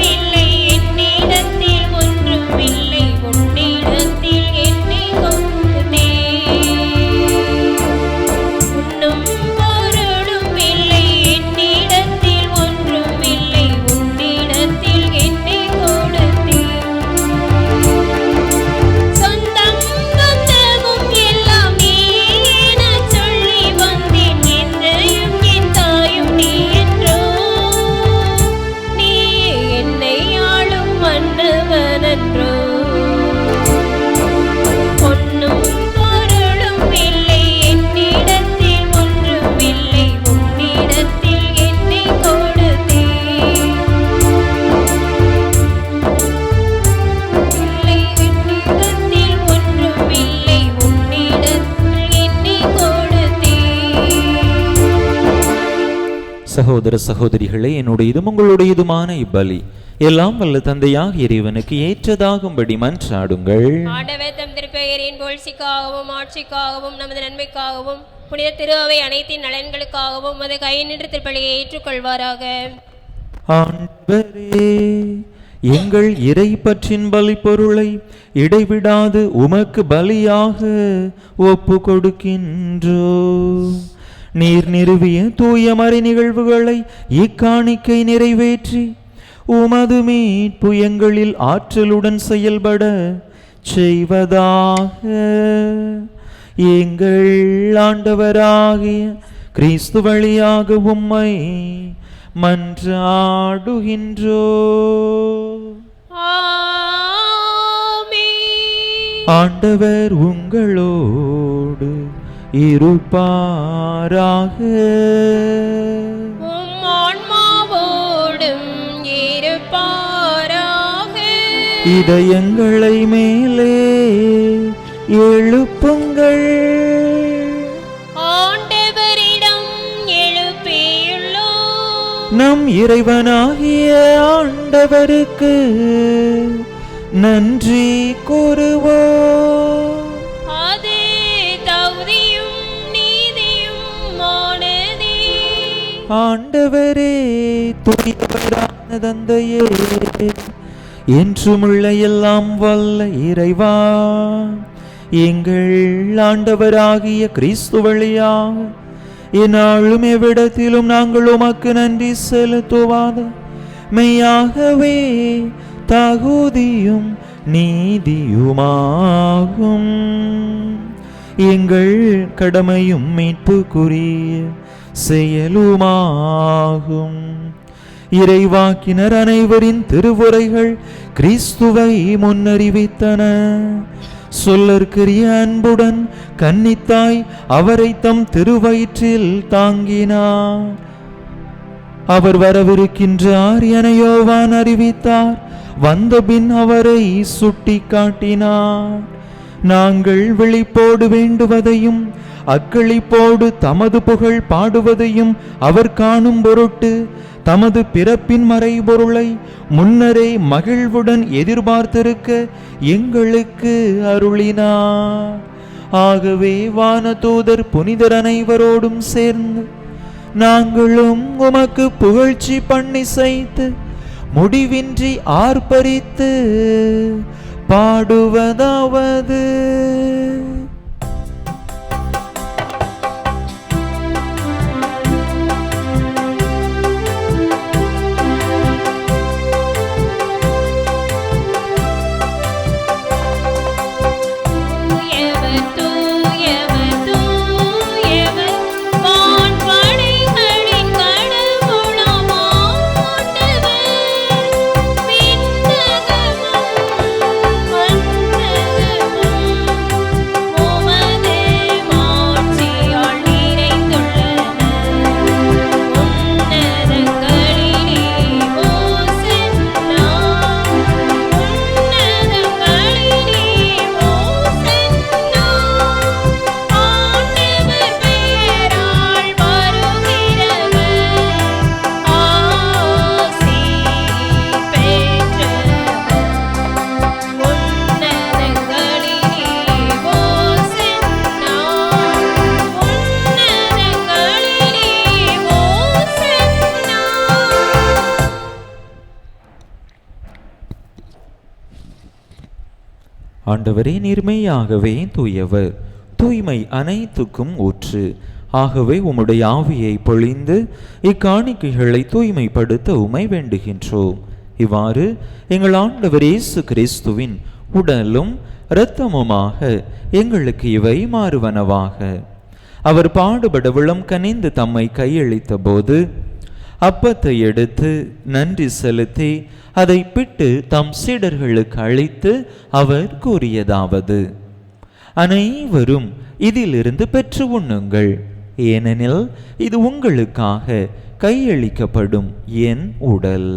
இல்லை என்னிடத்தில் ஒன்றும் இல்லை, உன்னிடத்தில் சகோதர சகோதரிகளே, என்னுடையதும் உங்களுடையதுமான இப்பலி எல்லாம் வல்ல தந்தையாக இறைவனுக்கு ஏற்றதாகும்படி மன்றாடுங்கள். ஆண்டவர் தம் திருப்பெயரின் புகழ்ச்சிக்காகவும் ஆட்சிக்காகவும் நமது நன்மைக்காகவும் புனித திருஅவை அனைத்தின் நலன்களுக்காகவும் உமது கை நின்று திருப்பலியை ஏற்றுக்கொள்வாராக. ஆண்டவரே, எங்கள் இறை பற்றின் பலி பொருளை இடைவிடாது உமக்கு பலியாக ஒப்பு கொடுக்கின்றோ. நீர் நிறுவிய தூய மறை நிகழ்வுகளை இக்காணிக்கை நிறைவேற்றி உமது மீட்பு எங்களில் ஆற்றலுடன் செயல்பட செய்வதாக எங்கள் ஆண்டவராகிய கிறிஸ்து வழியாக உம்மை மன்றாடுகின்றோ. ஆண்டவர் உங்களோடு இருப்பாராக. இதயங்களை மேலே எழுப்புங்கள். ஆண்டவரிடம் எழுப்பியுள்ளோம். நம் இறைவனாகிய ஆண்டவருக்கு நன்றி கூறுவோம். அது தகுதியும் நீதியுமானதே. ஆண்டவரே, தூயவரான தந்தையே, என்றுமுள்ள எல்லாம் வல்ல இறைவா, எங்கள் ஆண்டவராகிய கிறிஸ்து வழியாக எந்நாளும் எவ்விடத்திலும் நாங்கள் உமக்கு நன்றி செலுத்துவாத மெய்யாகவே தகுதியும் நீதியுமாகும். எங்கள் கடமையும் மீட்புக்குரிய செயலுமாகும். இறைவாக்கினர் அனைவரின் திருவுரைகள் கிறிஸ்துவை முன்னறிவித்தன. சொல்லற்கரிய அன்புடன் கன்னித்தாய் அவரை தம் திருவயிற்றில் தாங்கினார். அவர் வரவிருக்கின்றார் என யோவான் அறிவித்தார். வந்தபின் அவரை சுட்டி காட்டினார். நாங்கள் விழிப்போடு வேண்டுவதையும் அக்களிப்போடு தமது புகழ் பாடுவதையும் அவர் காணும் பொருட்டு தமது பிறப்பின் மறைபொருளை முன்னரே மகிழ்வுடன் எதிர்பார்த்திருக்க எங்களுக்கு அருளினார். ஆகவே வானதூதர் புனிதர் அனைவரோடும் சேர்ந்து நாங்களும் உமக்கு புகழ்ச்சி பண்ணி செய்து முடிவின்றி ஆர்ப்பரித்து பாடுவதாவது: ஆண்டவரே, நீர்மையாகவே தூயவர், தூய்மை அனைத்துக்கும் ஊற்று. ஆகவே உம்முடைய ஆவியை பொழிந்து இக்காணிக்கைகளை தூய்மைப்படுத்த உமை வேண்டுகின்றோம். இவ்வாறு எங்கள் ஆண்டவர் இயேசு கிறிஸ்துவின் உடலும் இரத்தமுமாக எங்களுக்கு இவை மாறுவனவாக. அவர் பாடுபட விளம் கனிந்து தம்மை கையளித்த போது அப்பத்தை எடுத்து நன்றி செலுத்தி அதை பிட்டு தம் சீடர்களுக்கு அளித்து அவர் கூறியதாவது: அனைவரும் இதிலிருந்து பெற்று உண்ணுங்கள், ஏனெனில் இது உங்களுக்காக கையளிக்கப்படும் என் உடல்.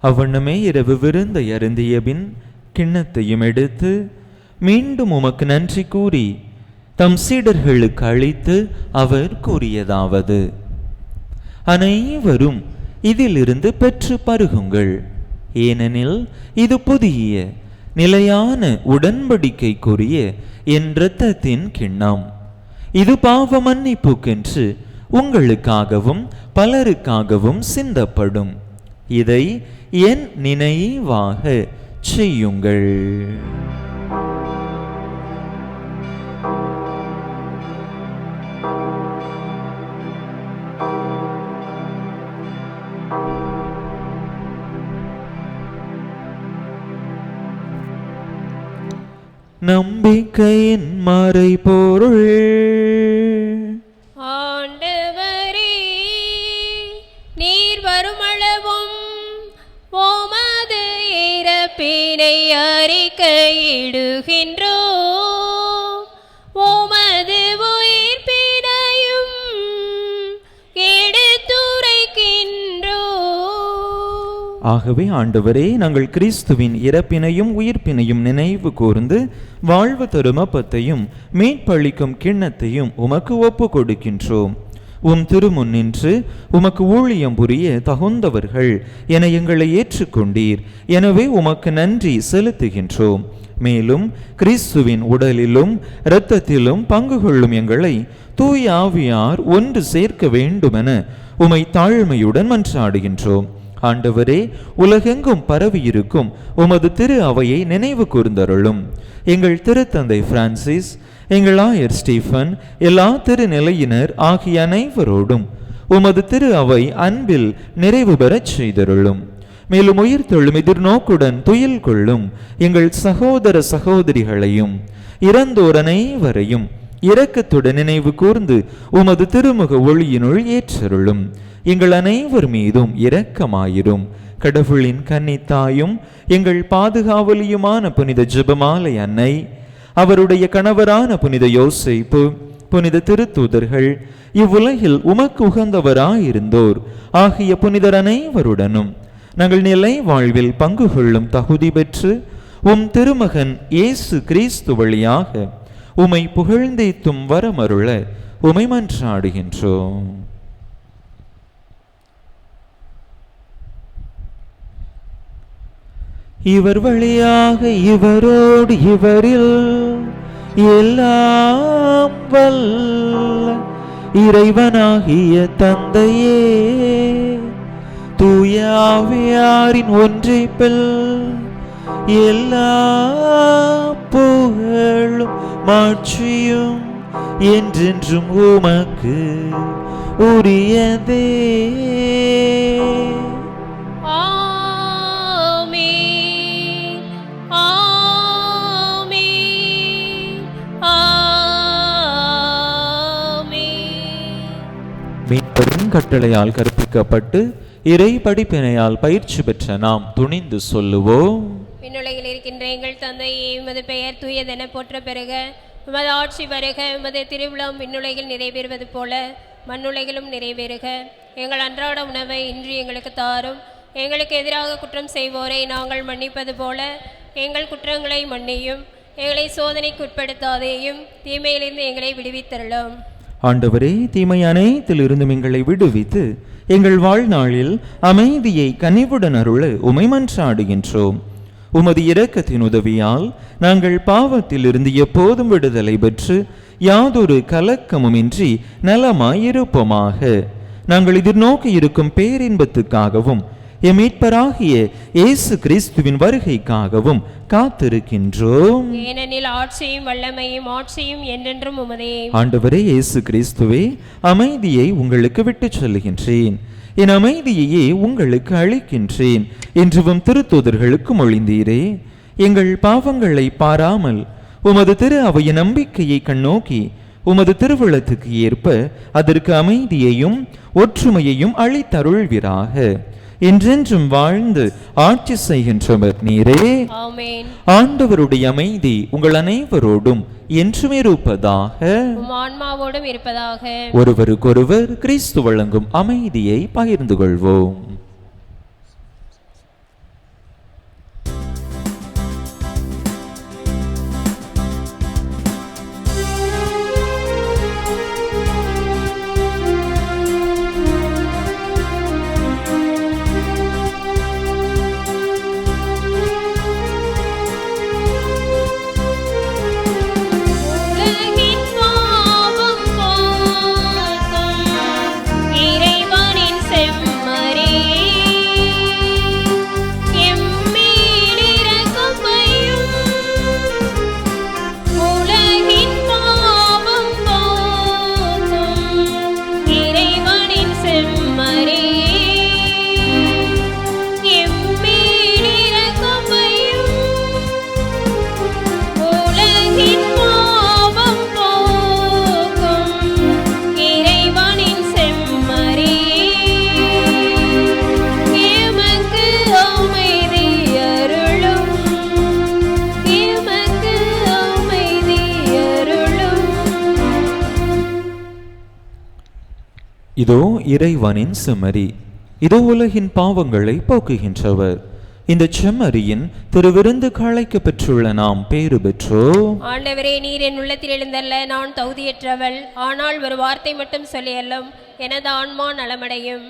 அவ்வண்ணமே இரவு விருந்தை அருந்திய பின் கிண்ணத்தையும் எடுத்து மீண்டும் உமக்கு நன்றி கூறி தம் சீடர்களுக்கு அளித்து அவர் கூறியதாவது: அனைவரும் இதிலிருந்து பெற்று பருகுங்கள், ஏனெனில் இது புதிய நிலையான உடன்படிக்கைக்குரிய என் இரத்தத்தின் கிண்ணம். இது பாவ மன்னிப்புக்கென்று உங்களுக்காகவும் பலருக்காகவும் சிந்தப்படும். இதை என் நினைவாக செய்யுங்கள். நம்பிக்கையின் மறைபொருள். ஆண்டவரே, நீர் வருமளவும் உமது இறப்பினை அறிக்கையிடுகின்றோம், உமது உயிர்ப்பினையும் எடுத்துரைக்கின்றோம். ஆகவே ஆண்டவரே, நாங்கள் கிறிஸ்துவின் இறப்பினையும் உயிர்ப்பினையும் நினைவு கூர்ந்து வாழ்வு தரும் அப்பத்தையும் மீட்பளிக்கும் கிண்ணத்தையும் உமக்கு ஒப்பு கொடுக்கின்றோம். உம் திருமுன் நின்று உமக்கு ஊழியம் புரிய தகுந்தவர்கள் என எங்களை ஏற்றுக்கொண்டீர். எனவே உமக்கு நன்றி செலுத்துகின்றோம். மேலும் கிறிஸ்துவின் உடலிலும் இரத்தத்திலும் பங்கு கொள்ளும் எங்களை தூய ஆவியார் ஒன்று சேர்க்க வேண்டுமென உமை தாழ்மையுடன் மன்றாடுகின்றோம். ஆண்டவரே, உலகெங்கும் பரவியிருக்கும் உமது திரு அவையை நினைவு கூர்ந்தருளும். எங்கள் திருத்தந்தை பிரான்சிஸ், எங்கள் ஆயர் ஸ்டீஃபன், எல்லா திருநிலையினர் ஆகிய அனைவரோடும் உமது திரு அவை அன்பில் நிறைவு பெறச் செய்தருளும். மேலும் உயிர்த்தெழும் எதிர்நோக்குடன் துயில் கொள்ளும் எங்கள் சகோதர சகோதரிகளையும் இறந்தோர் அனைவரையும் இரக்கத்துடன் நினைவு கூர்ந்து உமது திருமுக ஒளியினுள் ஏற்றருளும். எங்கள் அனைவர் மீதும் இரக்கமாயிரும். கடவுளின் கன்னித்தாயும் எங்கள் பாதுகாவலியுமான புனித ஜெபமாலை அன்னை, அவருடைய கணவரான புனித யோசேப்பு, புனித திருத்தூதர்கள், இவ்வுலகில் உமக்கு உகந்தவராயிருந்தோர் ஆகிய புனிதர் அனைவருடனும் நாங்கள் நிலை வாழ்வில் பங்கு கொள்ளும் தகுதி பெற்று உம் திருமகன் இயேசு கிறிஸ்து வழியாக உமை புகழ்ந்தேத்தும் வரமருள உமை மன்றாடுகின்றோம். இவர் வழியாக இவரோடு இவரில் எல்லாம் வல்ல இறைவனாகிய தந்தையே, தூய ஆவியாரின் ஒன்றிப்பில் எல்லா புகழும் மாட்சியும் என்றென்றும் உமக்கு உரியதே. மீட்பரின் கட்டளையால் கற்பிக்கப்பட்டு இறை படிப்பினையால் பயிற்சி பெற்ற நாம் துணிந்து சொல்லுவோம்: விண்ணுலகில் இருக்கின்ற எங்கள் தந்தையே, உமது பெயர் தூயதென போற்ற பெறுக, உமது ஆட்சி வருக, உமது திருவிழம் விண்ணுலகில் நிறைவேறுவது போல மண்ணுலகிலும் நிறைவேறுக. எங்கள் அன்றாட உணவை இன்று எங்களுக்கு தாரும். எங்களுக்கு எதிராக குற்றம் செய்வோரை நாங்கள் மன்னிப்பது போல எங்கள் குற்றங்களை மன்னியும். எங்களை சோதனைக்கு உட்படுத்தாதேயும், தீமையிலிருந்து எங்களை விடுவித்தருளும். ஆண்டவரே, தீமை அனைத்திலிருந்தும் எங்களை விடுவித்து எங்கள் வாழ்நாளில் அமைதியை கனிவுடன் அருள உமை மன்றாடுகின்றோம். உமது இரக்கத்தின் உதவியால் நாங்கள் பாவத்திலிருந்து எப்போதும் விடுதலை பெற்று யாதொரு கலக்கமுமின்றி நலமாயிருப்போமாக. நாங்கள் எதிர்நோக்கி இருக்கும் பேரின்பத்துக்காகவும் எம் மீட்பராகிய இயேசு கிறிஸ்துவின் வருகைக்காகவும் காத்திருக்கின்றோம். ஏனெனில் ஆட்சியும் வல்லமையும் ஆட்சியும் என்றென்றும் உமதே. ஆண்டவரே இயேசு கிறிஸ்துவே, அமைதியை உங்களுக்கு விட்டுச் சொல்லுகின்றேன், என் அமைதியையே உங்களுக்கு அளிக்கின்றேன் என்றும் திருத்தூதர்களுக்கு மொழிந்தீரே. எங்கள் பாவங்களை பாராமல் உமது திரு அவைய நம்பிக்கையை கண்ணோக்கி உமது திருவுளத்துக்கு ஏற்ப அதற்கு அமைதியையும் ஒற்றுமையையும் அளித்தருள்வீராக. என்றென்றும் வாழ்ந்து ஆட்சி செய்கின்றவர் நீரே. ஆமென். ஆண்டவருடைய அமைதி உங்கள் அனைவரோடும் என்றும் இருப்பதாக. உம் ஆன்மாவோடும் இருப்பதாக. ஒருவருக்கொருவர் கிறிஸ்து வழங்கும் அமைதியை பகிர்ந்து கொள்வோம். இதோ இறைவனின் செம்மறி, இதோ உலகின் பாவங்களை போக்குகின்றவர். இந்த செம்மறியின் திருவிருந்துக்கு அழைக்க பெற்றுள்ள நாம் பேறு பெற்றோ. ஆண்டவரே, நீர் என் உள்ளத்தில் எழுந்தல்ல, நான் தகுதியற்றவள். ஆனால் ஒரு வார்த்தை மட்டும் சொல்லியல்லும் எனது ஆன்மா நலமடையும்.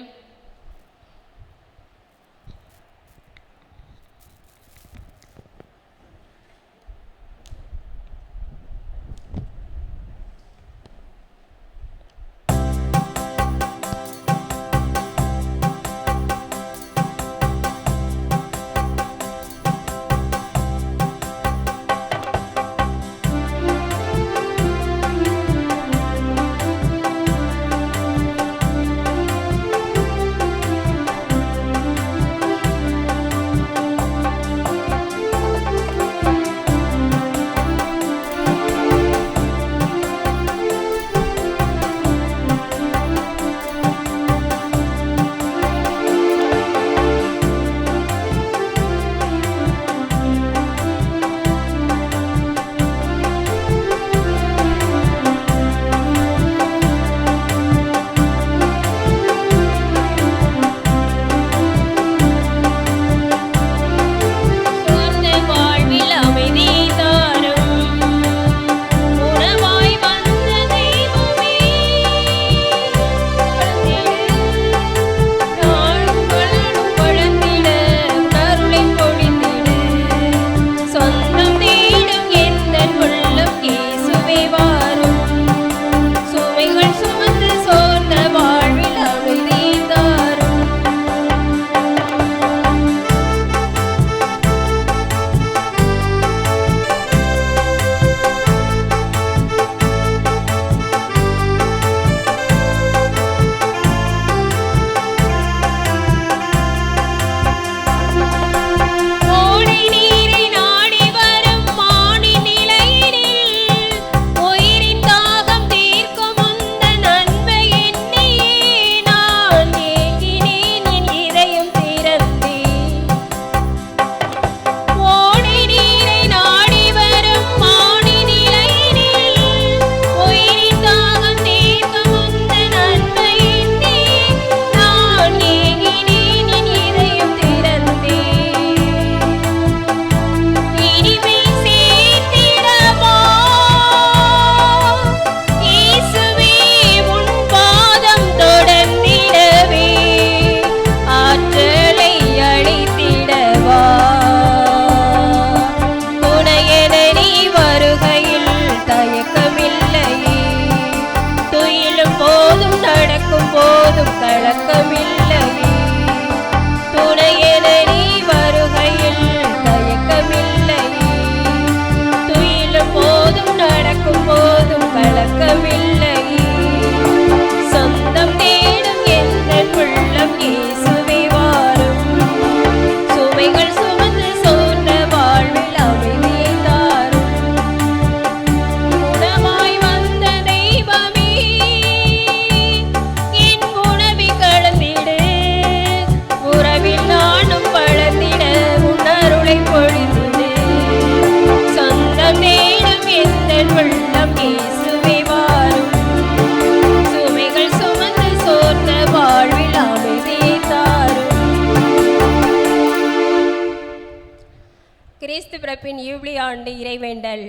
பிறப்பின் யூபிலி ஆண்டு இறைவேண்டல்.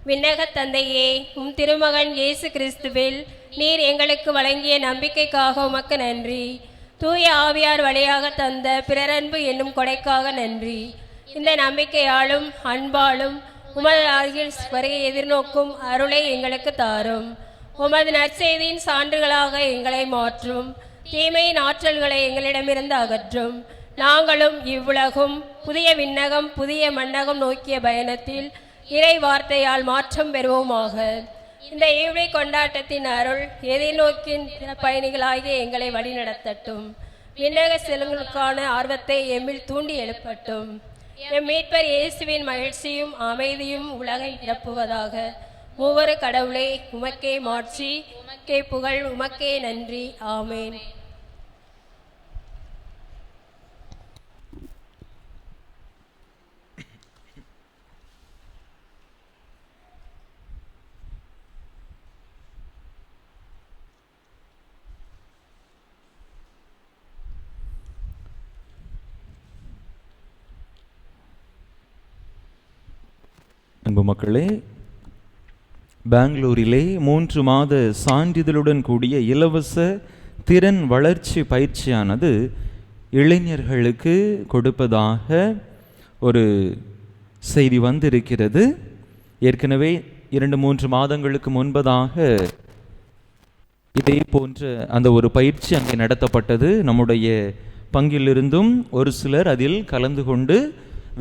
விண்ணக தந்தையே, உம் திருமகன் இயேசு கிறிஸ்துவில் நீர் எங்களுக்கு வழங்கிய நம்பிக்கைக்காக உமக்கு நன்றி. தூய ஆவியார் வழியாக தந்த பிறரன்பு என்னும் கொடைக்காக நன்றி. இந்த நம்பிக்கையாலும் அன்பாலும் உமது அருகில் வருகை எதிர்நோக்கும் அருளை எங்களுக்கு தாரும். உமது நற்செய்தியின் சான்றுகளாக எங்களை மாற்றும். தீமையின் ஆற்றல்களை எங்களிடமிருந்து அகற்றும். நாங்களும் இவ்வுலகும் புதிய விண்ணகம் புதிய மண்ணகம் நோக்கிய பயணத்தில் இறை வார்த்தையால் மாற்றம் பெறுவோமாக. இந்த ஈவினை கொண்டாட்டத்தின் அருள் எதிர்நோக்கின் பயணிகளாகிய எங்களை வழிநடத்தட்டும். விண்ணக செல்லுங்களுக்கான ஆர்வத்தை எம்மில் தூண்டி எழுப்பட்டும். எம் மீட்பர் இயேசுவின் மகிழ்ச்சியும் அமைதியும் உலகை நிரப்புவதாக. மூவரு கடவுளே, உமக்கே மாட்சி, உமக்கே புகழ், உமக்கே நன்றி. ஆமேன். அன்பு மக்களே, பெங்களூரிலே 3 மாத சான்றிதழுடன் கூடிய இலவச திறன் வளர்ச்சி பயிற்சியானது இளைஞர்களுக்கு கொடுப்பதாக ஒரு செய்தி வந்திருக்கிறது. ஏற்கனவே 2-3 மாதங்களுக்கு முன்பதாக இதே போன்ற அந்த ஒரு பயிற்சி அங்கே நடத்தப்பட்டது. நம்முடைய பங்கிலிருந்தும் ஒரு சிலர் அதில் கலந்து கொண்டு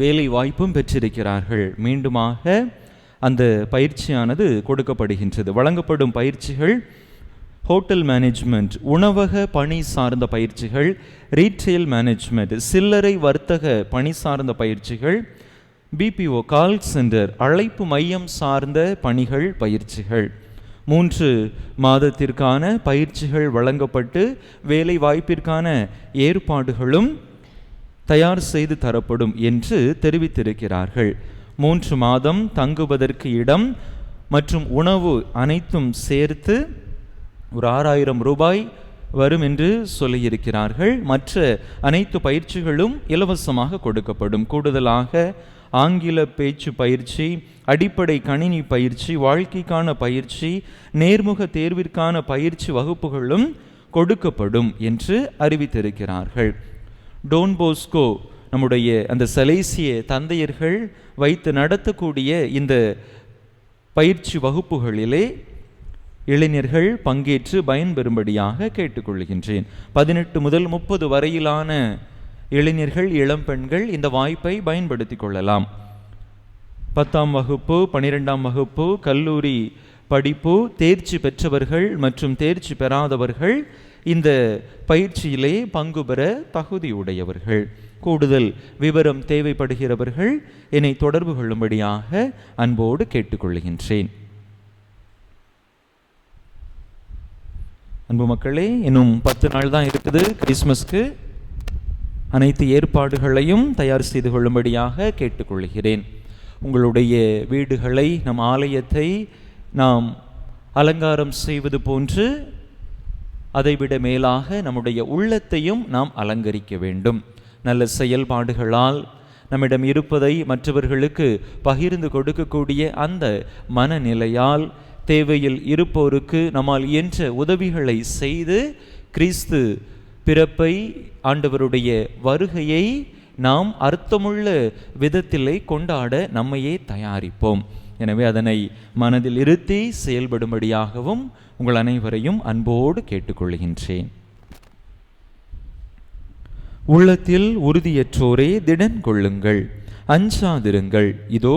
வேலை வாய்ப்பும் பெற்றிருக்கிறார்கள். மீண்டுமாக அந்த பயிற்சியானது கொடுக்கப்படுகின்றது. வழங்கப்படும் பயிற்சிகள் ஹோட்டல் மேனேஜ்மெண்ட், உணவக பணி சார்ந்த பயிற்சிகள், ரீட்டெயில் மேனேஜ்மெண்ட், சில்லறை வர்த்தக பணி சார்ந்த பயிற்சிகள், பிபிஓ கால் சென்டர் அழைப்பு மையம் சார்ந்த பணிகள் பயிற்சிகள். 3 மாதத்திற்கான பயிற்சிகள் வழங்கப்பட்டு வேலை வாய்ப்பிற்கான ஏற்பாடுகளும் தயார் செய்து தரப்படும் என்று தெரிவித்திருக்கிறார்கள். 3 மாதம் தங்குவதற்கு இடம் மற்றும் உணவு அனைத்தும் சேர்த்து ஒரு 6000 ரூபாய் வரும் என்று சொல்லியிருக்கிறார்கள். மற்ற அனைத்து பயிற்சிகளும் இலவசமாக கொடுக்கப்படும். கூடுதலாக ஆங்கில பேச்சு பயிற்சி, அடிப்படை கணினி பயிற்சி, வாழ்க்கைக்கான பயிற்சி, நேர்முக தேர்விற்கான பயிற்சி வகுப்புகளும் கொடுக்கப்படும் என்று அறிவித்திருக்கிறார்கள். டோன் போஸ்கோ நம்முடைய அந்த சலேசிய தந்தையர்கள் வைத்து நடத்தக்கூடிய இந்த பயிற்சி வகுப்புகளிலே இளைஞர்கள் பங்கேற்று பயன்பெறும்படியாக கேட்டுக்கொள்கின்றேன். 18 முதல் 30 வரையிலான இளைஞர்கள், இளம்பெண்கள் இந்த வாய்ப்பை பயன்படுத்தி கொள்ளலாம். 10ஆம் வகுப்பு, 12ஆம் வகுப்பு, கல்லூரி படிப்பு தேர்ச்சி பெற்றவர்கள் மற்றும் தேர்ச்சி பெறாதவர்கள் இந்த பயிற்சியிலே பங்கு பெற தகுதியுடையவர்கள். கூடுதல் விவரம் தேவைப்படுகிறவர்கள் என்னை தொடர்பு கொள்ளும்படியாக அன்போடு கேட்டுக்கொள்கின்றேன். அன்பு மக்களே, இன்னும் 10 நாள் தான் இருக்குது கிறிஸ்மஸ்க்கு. அனைத்து ஏற்பாடுகளையும் தயார் செய்து கொள்ளும்படியாக கேட்டுக்கொள்கிறேன். உங்களுடைய வீடுகளை, நம் ஆலயத்தை நாம் அலங்காரம் செய்வது போன்று அதைவிட மேலாக நம்முடைய உள்ளத்தையும் நாம் அலங்கரிக்க வேண்டும். நல்ல செயல்பாடுகளால் நம்மிடம் இருப்பதை மற்றவர்களுக்கு பகிர்ந்து கொடுக்கக்கூடிய அந்த மனநிலையால் தேவையில் இருப்போருக்கு நம்மால் இயன்ற உதவிகளை செய்து கிறிஸ்து பிறப்பை, ஆண்டவருடைய வருகையை நாம் அர்த்தமுள்ள விதத்திலே கொண்டாட நம்மையே தயாரிப்போம். எனவே அதனை மனதில் இருத்தி செயல்படும்படியாகவும் உங்கள் அனைவரையும் அன்போடு கேட்டுக்கொள்கின்றேன். உள்ளத்தில் உறுதியற்றோரே திடன் கொள்ளுங்கள், அஞ்சாதிருங்கள், இதோ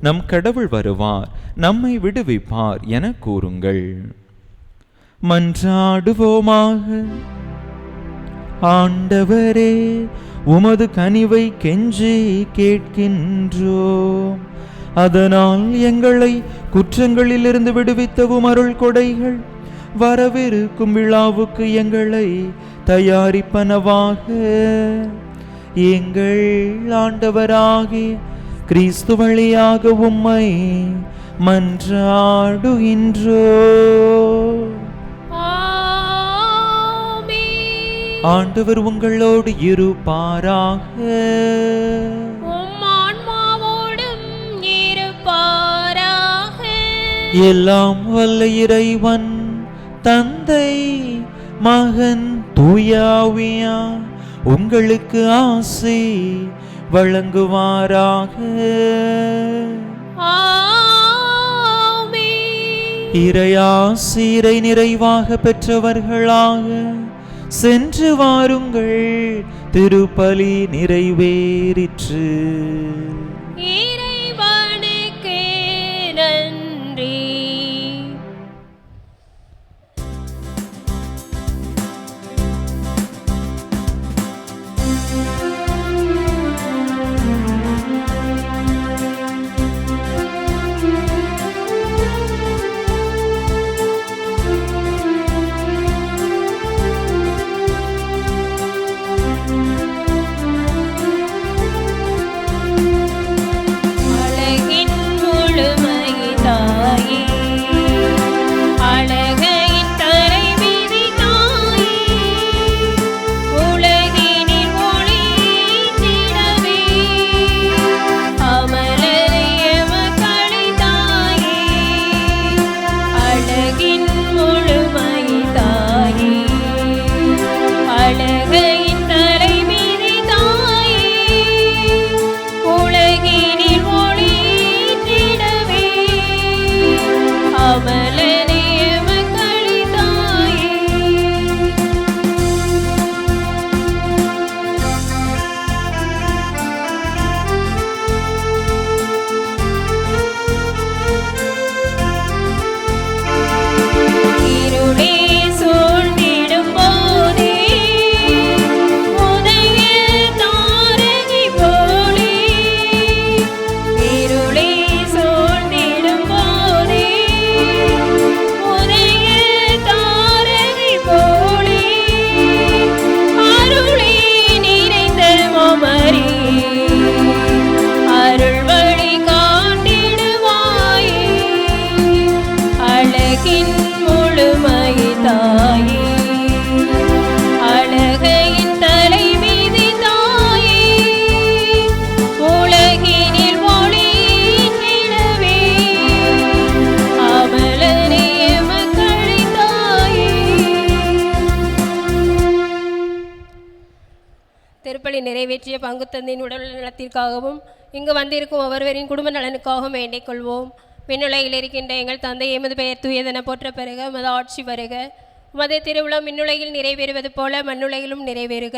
நம் கடவுள் வருவார், நம்மை விடுவிப்பார் என கூறுங்கள். மன்றாடுவோமாக. ஆண்டவரே, உமது கனிவை கெஞ்சி கேட்கின்றோம். அதனால் எங்களை குற்றங்களிலிருந்து விடுவித்தவும் அருள் கொடைகள் வரவிருக்கும் விழாவுக்கு எங்களை தயாரிப்பனவாக. எங்கள் ஆண்டவராகிய கிறிஸ்து வழியாக உம்மை மன்றாடுகின்றோம். ஆண்டவர் உங்களோடு இருப்பாராக. எல்லாம் வல்ல இறைவன் தந்தை, மகன், தூய ஆவியார் உங்களுக்கு ஆசி வழங்குவாராக. இறையாசிரை நிறைவாக பெற்றவர்களாக சென்று வாருங்கள். திருப்பலி நிறைவேறிற்று. இறைவனுக்கு நன்றி. நிறைவேற்றிய பங்கு தந்தையின் உடல் நலத்திற்காகவும் இங்கு வந்திருக்கும் ஒவ்வொருவரின் குடும்ப நலனுக்காகவும் வேண்டிக் கொள்வோம். விண்ணுலகில் இருக்கின்ற எங்கள் தந்தை, எமது பெயர் தூயதென போற்ற பெறுக, உமது ஆட்சி வருக, உமது திருவுளம் விண்ணுலகில் நிறைவேறுவது போல மண்ணுலகிலும் நிறைவேறுக.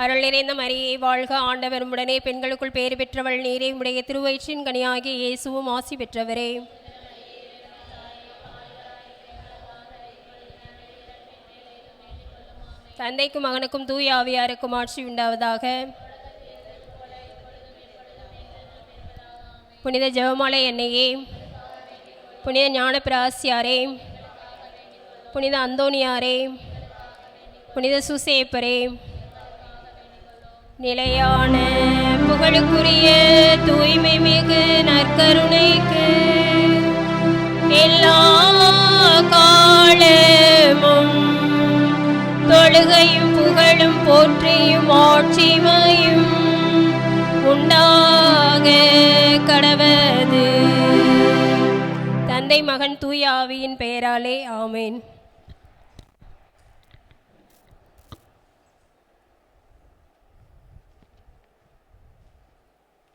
அருள் நிறைந்த மரியே வாழ்க, ஆண்டவர் உடனே பெண்களுக்குள் பேறு பெற்றவள் நீரே, உடைய திருவயிற்றின் கனியாகிய இயேசுவும் ஆசி பெற்றவரே. தந்தைக்கும் மகனுக்கும் தூய ஆவியாருக்கும் ஆட்சி உண்டாவதாக. புனித ஜெபமாலை அன்னையே, புனித ஞான பிராசியாரே, புனித அந்தோனியாரே, புனித சூசேப்பரே, நிலையான புகழுக்குரிய தூய்மை மிகு நற்கருணைக்கு எல்லா காலமும் தொழுகையும் புகழும் போற்றியும் ஆட்சிமையும் உண்டாக கடவது. தந்தை மகன் தூய ஆவியின் பெயராலே ஆமேன்.